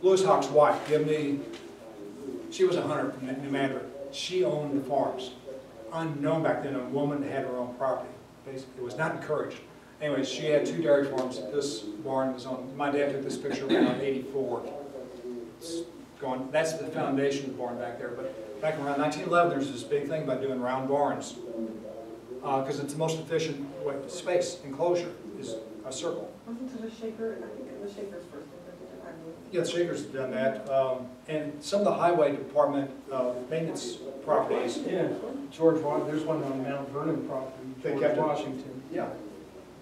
Lewis Hawk's wife, Gibney, she was a hunter from Neumeyer. She owned the farms. Unknown back then, a woman had her own property. Basically, it was not encouraged. Anyways, she had 2 dairy farms. This barn was on, my dad took this picture around '84. It's going, that's the foundation of the barn back there. But back around 1911, there's this big thing about doing round barns. Because it's the most efficient space, enclosure, is a circle. Wasn't it a shaker? I think it was Shaker's first invented, I believe. Yeah, the Shaker's done that. And some of the highway department maintenance properties. Yeah, George Washington, there's one on Mount Vernon property, They George kept it. Washington. Yeah.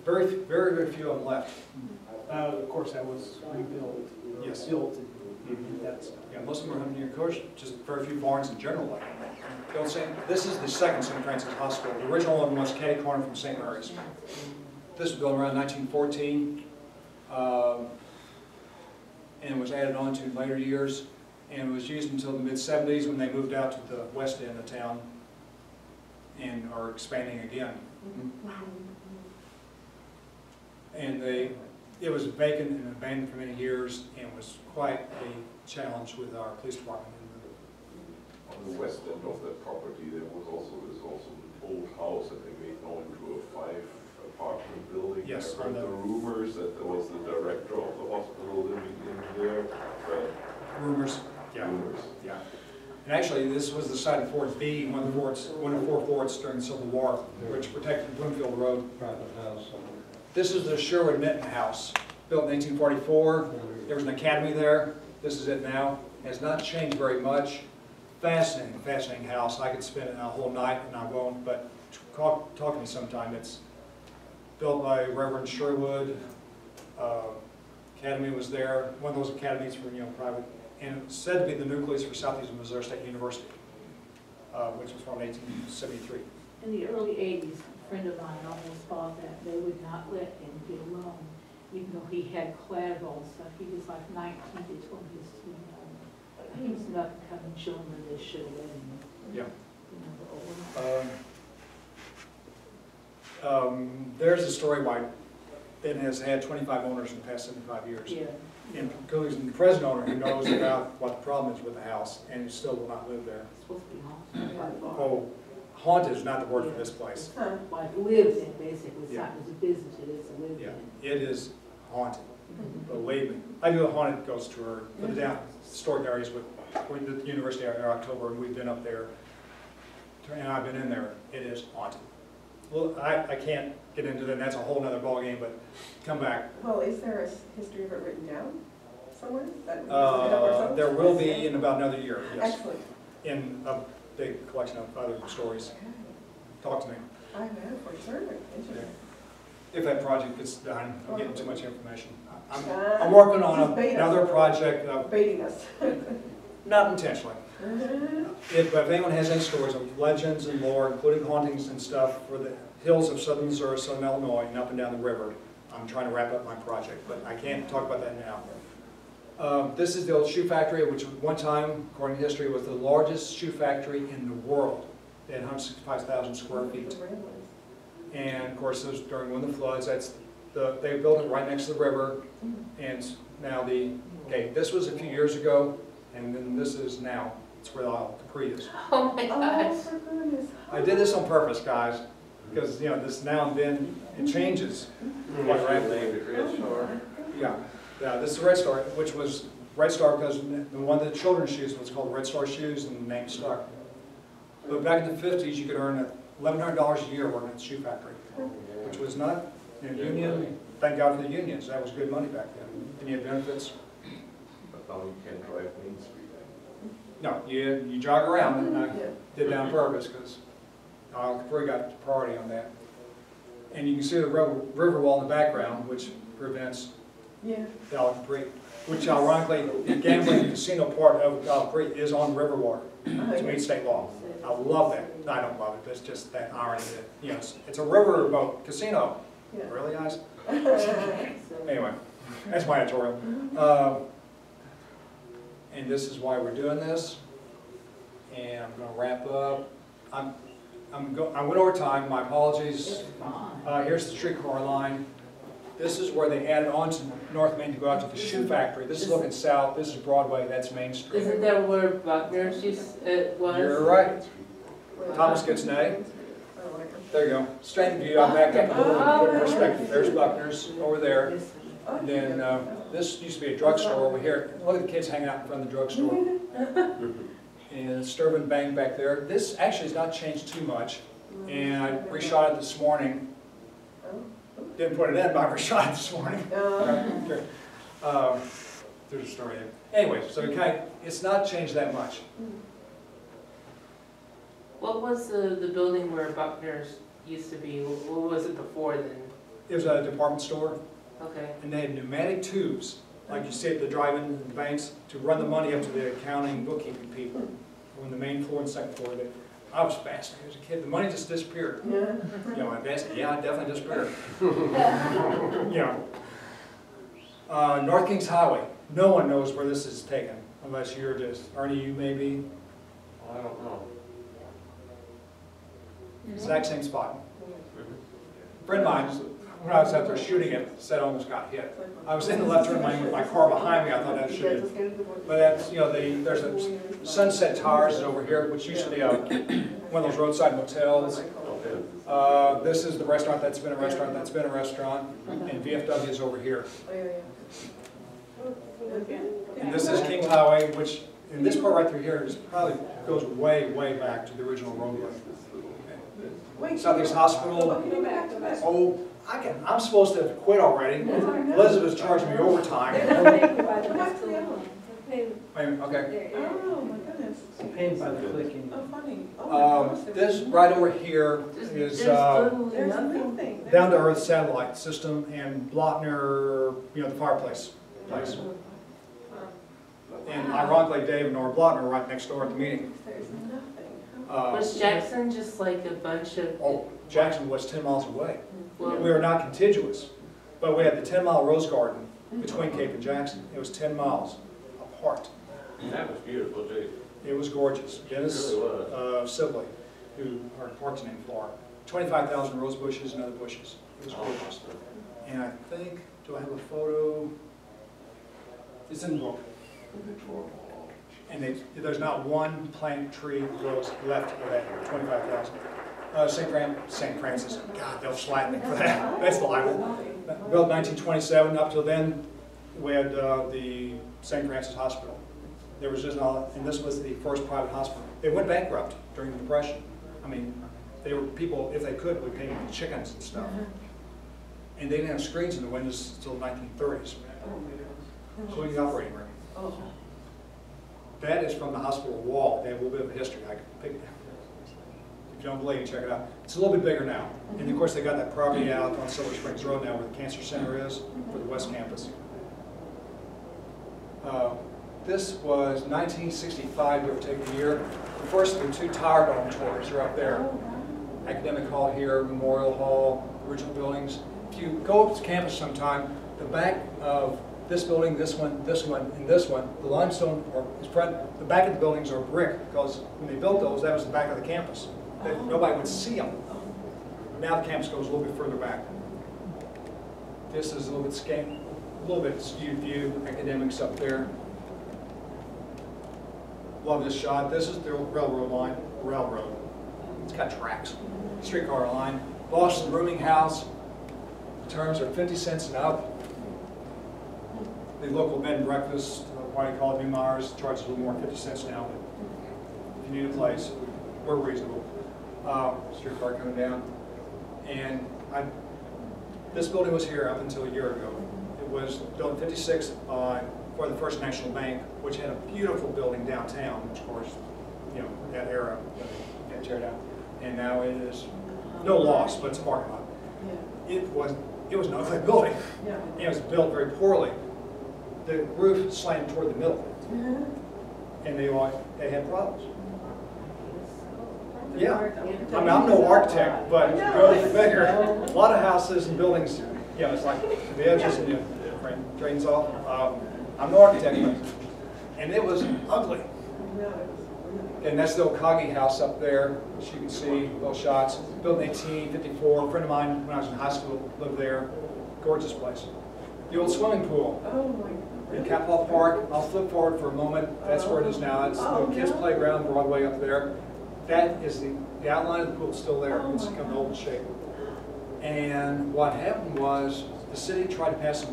Very, very, very few of them left. Of course, that was rebuilt. Yes. Built and that's. Yeah, most of them are 100-year coach, just very few barns in general like that. This is the second St. Francis Hospital. The original one was catty corner from St. Mary's. This was built around 1914, and was added on to in later years, and was used until the mid-70s when they moved out to the west end of town and are expanding again. And it was vacant and abandoned for many years, and was quite a challenge with our police department. On the west end of that property, there was also an old house that they made now into a 5-apartment building. Yes. I heard the rumors that there was the director of the hospital living in there. Rumors. Yeah. Rumors. Yeah. And actually, this was the site of Fort B, one of 4 forts during the Civil War, which protected Bloomfield Road. Private house. This is the Sherwood Minton House, built in 1844. There was an academy there. This is it now. It has not changed very much. Fascinating, fascinating house. I could spend a whole night and not going, but talk to me sometime. It's built by Reverend Sherwood. Academy was there. One of those academies for private, and it's said to be the nucleus for Southeastern Missouri State University, which was from 1873. In the early 80s, a friend of mine almost bought that. They would not let him get a loan, even though he had collateral and stuff. He was like 19, they told him he was too young. He was not becoming children, they should have let him. Yeah. You know, There's a story why it has had 25 owners in the past 75 years. yeah. And because the present owner who knows about what the problem is with the house and who still will not live there. It's supposed to be haunted. Oh, haunted is not the word for this place. Like lives in, basically. It's not as a business, it is a live Yeah, in. it is haunted. Believe me. I do a haunted ghost tour for the down historic areas with the university in October, and we've been up there. And I've been in there. It is haunted. Well, I can't get into that. That's a whole nother ballgame, but come back. Well, is there a history of it written down somewhere? That we can look it up ourselves? There will be in about another year, yes. Excellent. In a big collection of other stories. Talk to me. I know, for sure. Interesting. if that project gets done. I'm getting too much information. I'm working on another project. Baiting us. Not intentionally. If anyone has any stories of legends and lore, including hauntings and stuff for the hills of southern Missouri, southern Illinois, and up and down the river, I'm trying to wrap up my project, but I can't talk about that now. This is the old shoe factory, which at one time, according to history, was the largest shoe factory in the world. They had 165,000 square feet. And of course, this was during one of the floods. They built it right next to the river, and now okay, this was a few years ago, and then this is now. It's where the Capri is. Oh my gosh. I did this on purpose, guys, because this now and then it changes quite rapidly. Yeah, this is the Red Star, which was Red Star because one of the children's shoes was called Red Star shoes, and the name stuck. But back in the 50s, you could earn $1,100 a year working at the shoe factory, which was not union. Thank God for the unions. That was good money back then. And you had benefits. But now you can't drive Main Street. No, you jog around, and I did that on purpose because Capri got priority on that. And you can see the river wall in the background, which prevents the Capri. Which ironically, the gambling casino part of Capri is on river water to meet state law. I love that. I don't love it, but it's just that irony that, it's a riverboat casino. Yeah. Really, guys? Anyway, that's my editorial. And this is why we're doing this. And I'm going to wrap up. I went over time. My apologies. Here's the streetcar line. This is where they added on to North Main to go out to the shoe factory. This is looking south. This is Broadway. That's Main Street. Isn't that where Buckner's was? You're right. Thomas gets an A. There you go. Straight view. I backed up a little bit, put it in perspective. There's Buckner's over there. And then this used to be a drugstore over here. Look at the kids hanging out in front of the drugstore. And Sturban Bank back there. This actually has not changed too much. And I reshot it this morning. Didn't put it in, but I reshot it this morning. There's a story there. Anyway, so it's not changed that much. What was the building where Buckner's used to be? What was it before then? It was a department store. Okay. And they had pneumatic tubes, like you see at the drive-in banks, to run the money up to the accounting, bookkeeping people on the main floor and second floor. I was fascinated as a kid. The money just disappeared. I definitely disappeared. North Kings Highway. No one knows where this is taken, unless you're just, Ernie, you maybe? I don't know. Exact same spot. A friend of mine, when I was out there shooting it, said I almost got hit. I was in the left turn lane with my car behind me. I thought that should have. But that's, there's a Sunset Towers is over here, which used to be one of those roadside motels. This is the restaurant that's been a restaurant that's been a restaurant, and VFW is over here. And this is Kings Highway, which in this part right through here is probably goes way, way back to the original roadway. Southeast Hospital. Oh, I'm supposed to have quit already. Elizababeth's charging me overtime. Okay. Oh my goodness. Pain by the clicking. Oh, funny. This right over here is There's nothing. down to earth satellite system and Blottner, the fireplace place. And ironically, Dave and Nora Blottner are right next door at the meeting. There's nothing. Was Jackson just like a bunch of... Oh, Jackson was 10 miles away. Well, We were not contiguous, but we had the 10-mile rose garden between Cape and Jackson. It was 10 miles apart. That was beautiful too. It was gorgeous. Dennis It really was. Sibley, who our park's named for, 25,000 rose bushes and other bushes. It was gorgeous. And I think, do I have a photo? It's in the book. And there's not one plant, tree, rose left of that 25,000. St. Francis, God, they'll slap me for that. That's the libel. Built 1927. Up till then, we had the St. Francis Hospital. There was just and this was the first private hospital. They went bankrupt during the Depression. I mean, they were people, if they could, would pay chickens and stuff. And they didn't have screens in the windows until the 1930s, including the operating room. That is from the hospital wall. They have a little bit of a history. I could pick it. If you don't believe me, check it out. It's a little bit bigger now. And of course, they got that property out on Silver Springs Road now where the Cancer Center is for the West Campus. This was 1965, give or take a year. The first of the 2 tower dormitories are up there. Academic Hall here, Memorial Hall, original buildings. If you go up to campus sometime, the back of this building, this one, and this one, the limestone is front. The back of the buildings are brick because when they built those, that was the back of the campus. Nobody would see them. Now the campus goes a little bit further back. This is a little bit skewed view. Academics up there. Love this shot. This is the railroad line. Railroad. It's got tracks. Streetcar line. Boston rooming house. Terms are 50 cents and up. The local bed and breakfast, why they call it Neumeyer's, charges a little more, 50 cents now. But if you need a place, we're reasonable. Streetcar coming down. And this building was here up until a year ago. It was built in '56 for the First National Bank, which had a beautiful building downtown, which of course, you know, that era, got teared down. And now it is no loss, but it's a parking lot. It was an ugly building. And it was built very poorly. The roof slanted toward the middle. And they had problems. Yeah, I mean, I'm no architect, but go figure. A lot of houses and buildings, you know, it's like the edges and the drains off. I'm no architect, and it was ugly. And that's the Okage house up there, as you can see, those shots. Built in 1854. A friend of mine, when I was in high school, lived there. Gorgeous place. The old swimming pool. Oh my In Capitol Park. I'll flip forward for a moment. That's where it is now. It's the kids' playground, Broadway up there. That is the outline of the pool is still there. It's become an old shape. And what happened was the city tried to pass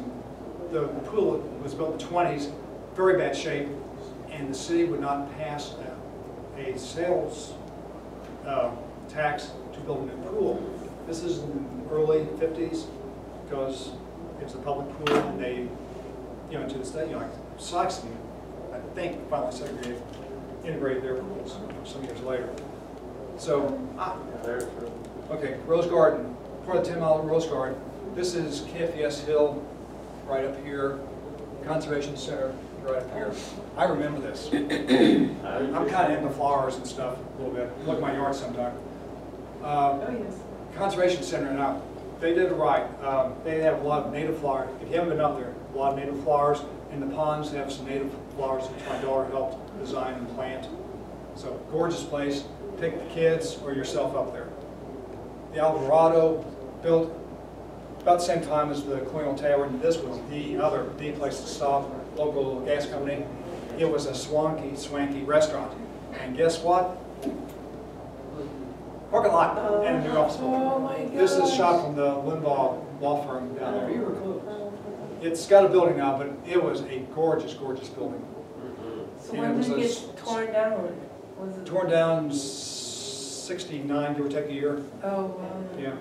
the pool was built in the 20s, very bad shape, and the city would not pass a sales tax to build a new pool. This is in the early 50s because it's a public pool, and they, you know, to this day, you know, like Saxony, I think, finally integrated their pools some years later. So, okay, Rose Garden, for the 10-mile Rose Garden. This is KFES Hill, right up here. Conservation Center, right up here. I remember this. I'm kind of into flowers and stuff a little bit. Look at my yard sometime. Conservation Center, now, they did it right. They have a lot of native flowers. If you haven't been up there, a lot of native flowers. And the ponds have some native flowers which my daughter helped design and plant. So, gorgeous place. Take the kids or yourself up there. The Alvarado, built about the same time as the Colonial Tavern. This was the place to stop, local gas company. It was a swanky restaurant. And guess what? Parking lot and a new office building. Oh my God. This is shot from the Limbaugh law firm down there. You were close. It's got a building now, but it was a gorgeous, gorgeous building. So when did it get torn down? Was it Torn down 69, give or take a year. Oh, wow. Yeah.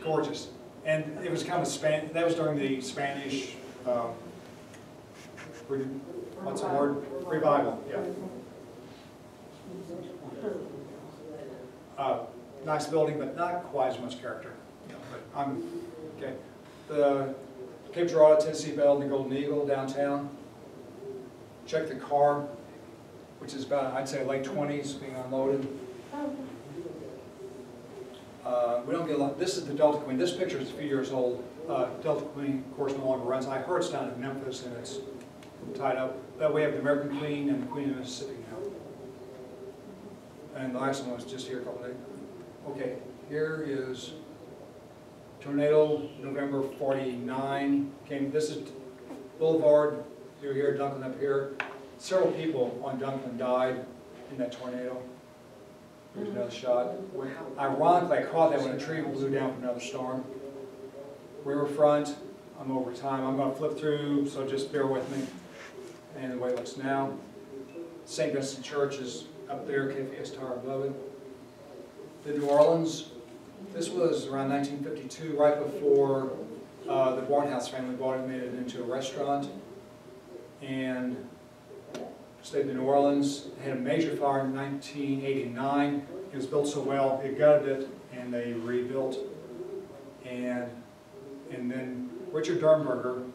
Gorgeous. And it was kind of that was during the Spanish, what's the word? Revival, yeah. Nice building, but not quite as much character. You know, but okay. The Cape Girardeau, Tennessee Belle, and the Golden Eagle downtown. Check the car, which is about, I'd say, late 20s, being unloaded. We don't get a lot. This is the Delta Queen. This picture is a few years old. Delta Queen, of course, no longer runs. I heard it's down in Memphis and it's tied up. But we have the American Queen and the Queen of Mississippi now. And the last one was just here a couple days. Okay, here is tornado, November 49. This is Boulevard. You're here, Duncan up here. Several people on Duncan died in that tornado. Here's another shot. Ironically, I caught that when a tree blew down from another storm. Riverfront, I'm over time. I'm going to flip through, so just bear with me. And the way it looks now. St. Vincent Church is up there, KFES Tower above it. The New Orleans, this was around 1952, right before the Barnhouse family bought it and made it into a restaurant. And stayed in New Orleans. Had a major fire in 1989. it was built so well, it gutted it, and they rebuilt. And then Richard Dernberger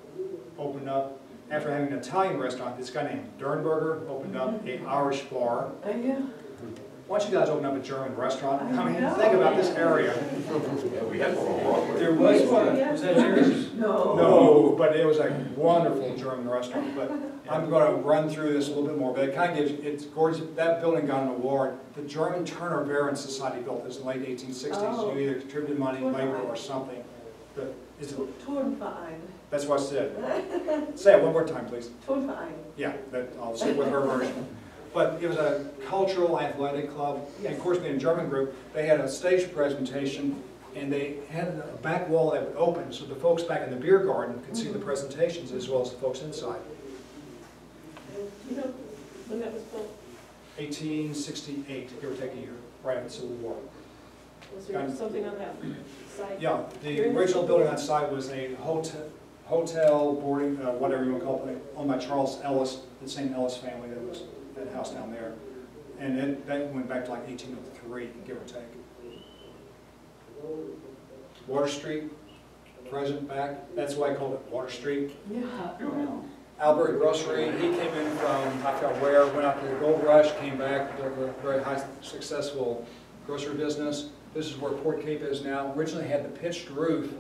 opened up, after having an Italian restaurant, this guy named Dernberger opened up an Irish bar. Yeah. Why don't you guys open up a German restaurant? I mean, think about this area. Yeah, we had one on Broadway. There was one. Was that yours? No. No, but it was a wonderful German restaurant. But I'm going to run through this a little bit more. But it kind of gives you, it's gorgeous. That building got an award. The German Turner Verein Society built this in the late 1860s. Oh. You either contributed money, labor, or something. But is it, Turnverein. that's what it said. Say it one more time, please. Turnverein. Yeah, that, I'll sit with her version. But it was a cultural athletic club, and of course being a German group, they had a stage presentation, and they had a back wall that would open, so the folks back in the beer garden could see the presentations as well as the folks inside. You know, when that was built, 1868, give or take a year, right after the Civil War. was there something on that site? Yeah, the original building on site was a hotel boarding, whatever you want to call it, owned by Charles Ellis, the same Ellis family that was that house down there. And that went back to like 1803, give or take. Water Street, present back, that's why I called it Water Street. Yeah. Albert Grocery, he came in from, I forgot where, went out to the gold rush, came back, built a very high successful grocery business. This is where Port Cape is now. Originally had the pitched roof,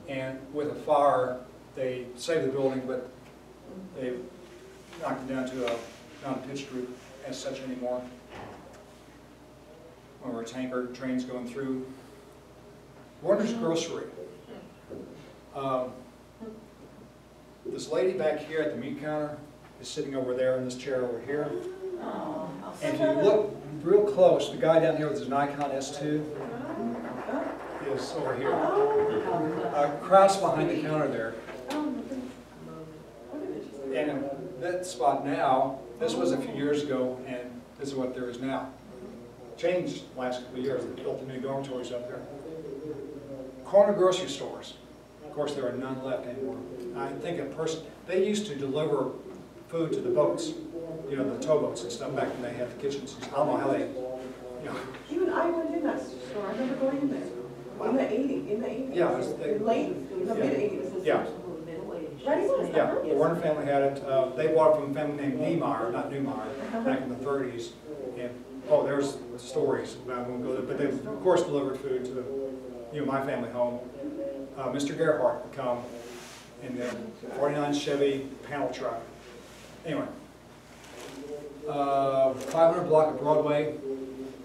and with a fire, they saved the building, but they knocked it down to a non-pitched roof as such anymore. When we're tanker trains going through. Warner's Grocery. This lady back here at the meat counter is sitting over there in this chair over here. And if you look real close, the guy down here with his Nikon S2 is over here. Krauss behind the counter there. And in that spot now, this was a few years ago, and this is what there is now. Changed the last couple of years. They built the new dormitories up there. Corner grocery stores. Of course, there are none left anymore. I think they used to deliver food to the boats, you know, the towboats and stuff back when they had the kitchens. I don't know how they, you know. Even I went in that store. I remember going in there. In the 80s. Yeah, it was the mid-80s. Yeah. Right, it was. Yeah, the Warner family had it. They bought it from a family named Neumeyer, not Neumeyer, back in the 30s. And oh, there's stories about when we go there. But they, of course, delivered food to my family home. Mr. Gerhardt would come in the 49 Chevy panel truck. Anyway, 500 block of Broadway.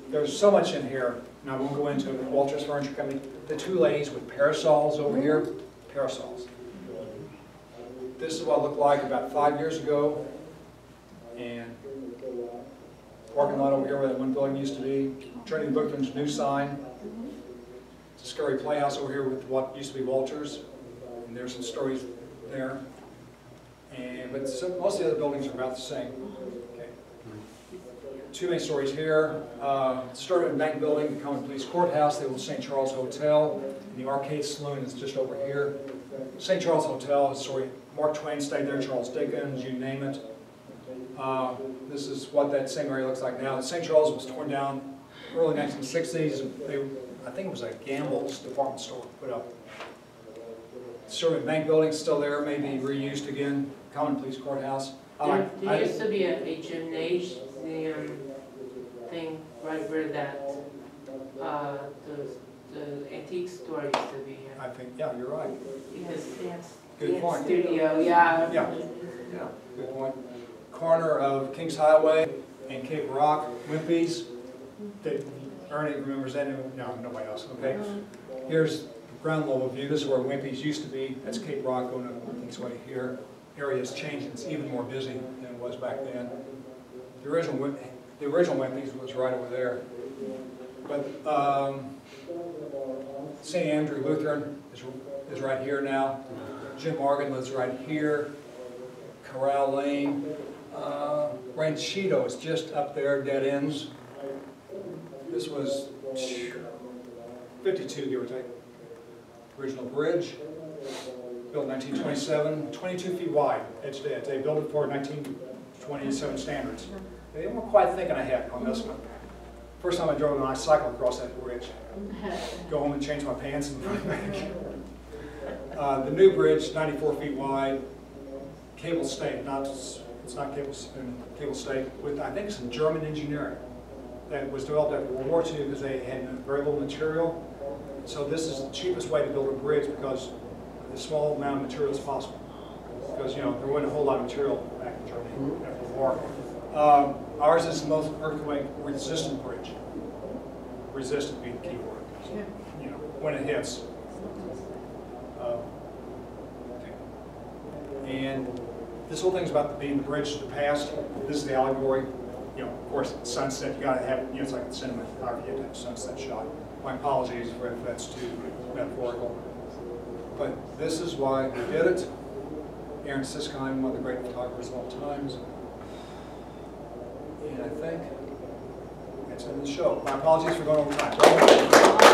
There's so much in here, and I won't go into it. Walter's Furniture Company. The two ladies with parasols over here, parasols. This is what it looked like about 5 years ago. And parking lot over here where that one building used to be. Trinity Bookman's new sign. It's a scary playhouse over here with what used to be Walters. And there's some stories there. But most of the other buildings are about the same. Okay. Two main stories here. Started in Bank Building, the Common Police Courthouse, the old St. Charles Hotel, and the Arcade Saloon is just over here. St. Charles Hotel is story. Mark Twain stayed there, Charles Dickens, you name it. This is what that same area looks like now. The St. Charles was torn down early 1960s. I think it was a Gamble's department store put up. Sort of Bank Building's still there, maybe reused again. Common Police Courthouse. There used to be a gymnasium thing right where that the antique store used to be. I think, yeah, you're right. Because dance point. studio, yeah. Yeah. Good point. Corner of Kings Highway and Cape Rock, Wimpy's. Ernie remembers that? No, nobody else. Okay. Here's the ground level view. This is where Wimpy's used to be. That's Cape Rock going up Kings Way here. Area has changed. It's even more busy than it was back then. The original Wimpy's was right over there. But St. Andrew Lutheran is right here now. Jim Morgan lives right here. Corral Lane. Ranchito is just up there, dead ends. This was 52, give or take. Original bridge, built in 1927, 22 feet wide, edge to edge. They built it for 1927 standards. They weren't quite thinking ahead on this one. First time I drove on, I cycled across that bridge. Go home and change my pants and run back. The new bridge, 94 feet wide, cable stayed, it's not cable stayed, with I think some German engineering that was developed after World War II because they had very little material. So this is the cheapest way to build a bridge because the small amount of material is possible. Because there wasn't a whole lot of material back in Germany after the war. Ours is the most earthquake-resistant bridge. Resistant being the key word. When it hits. Okay. And this whole thing is about being the bridge to the past. This is the allegory. Of course, sunset. You got to have. It's like cinematography. You have to have a sunset shot. My apologies if that's too metaphorical. But this is why we did it. Aaron Siskheim, one of the great photographers of all times. And I think that's in the show. My apologies for going over time.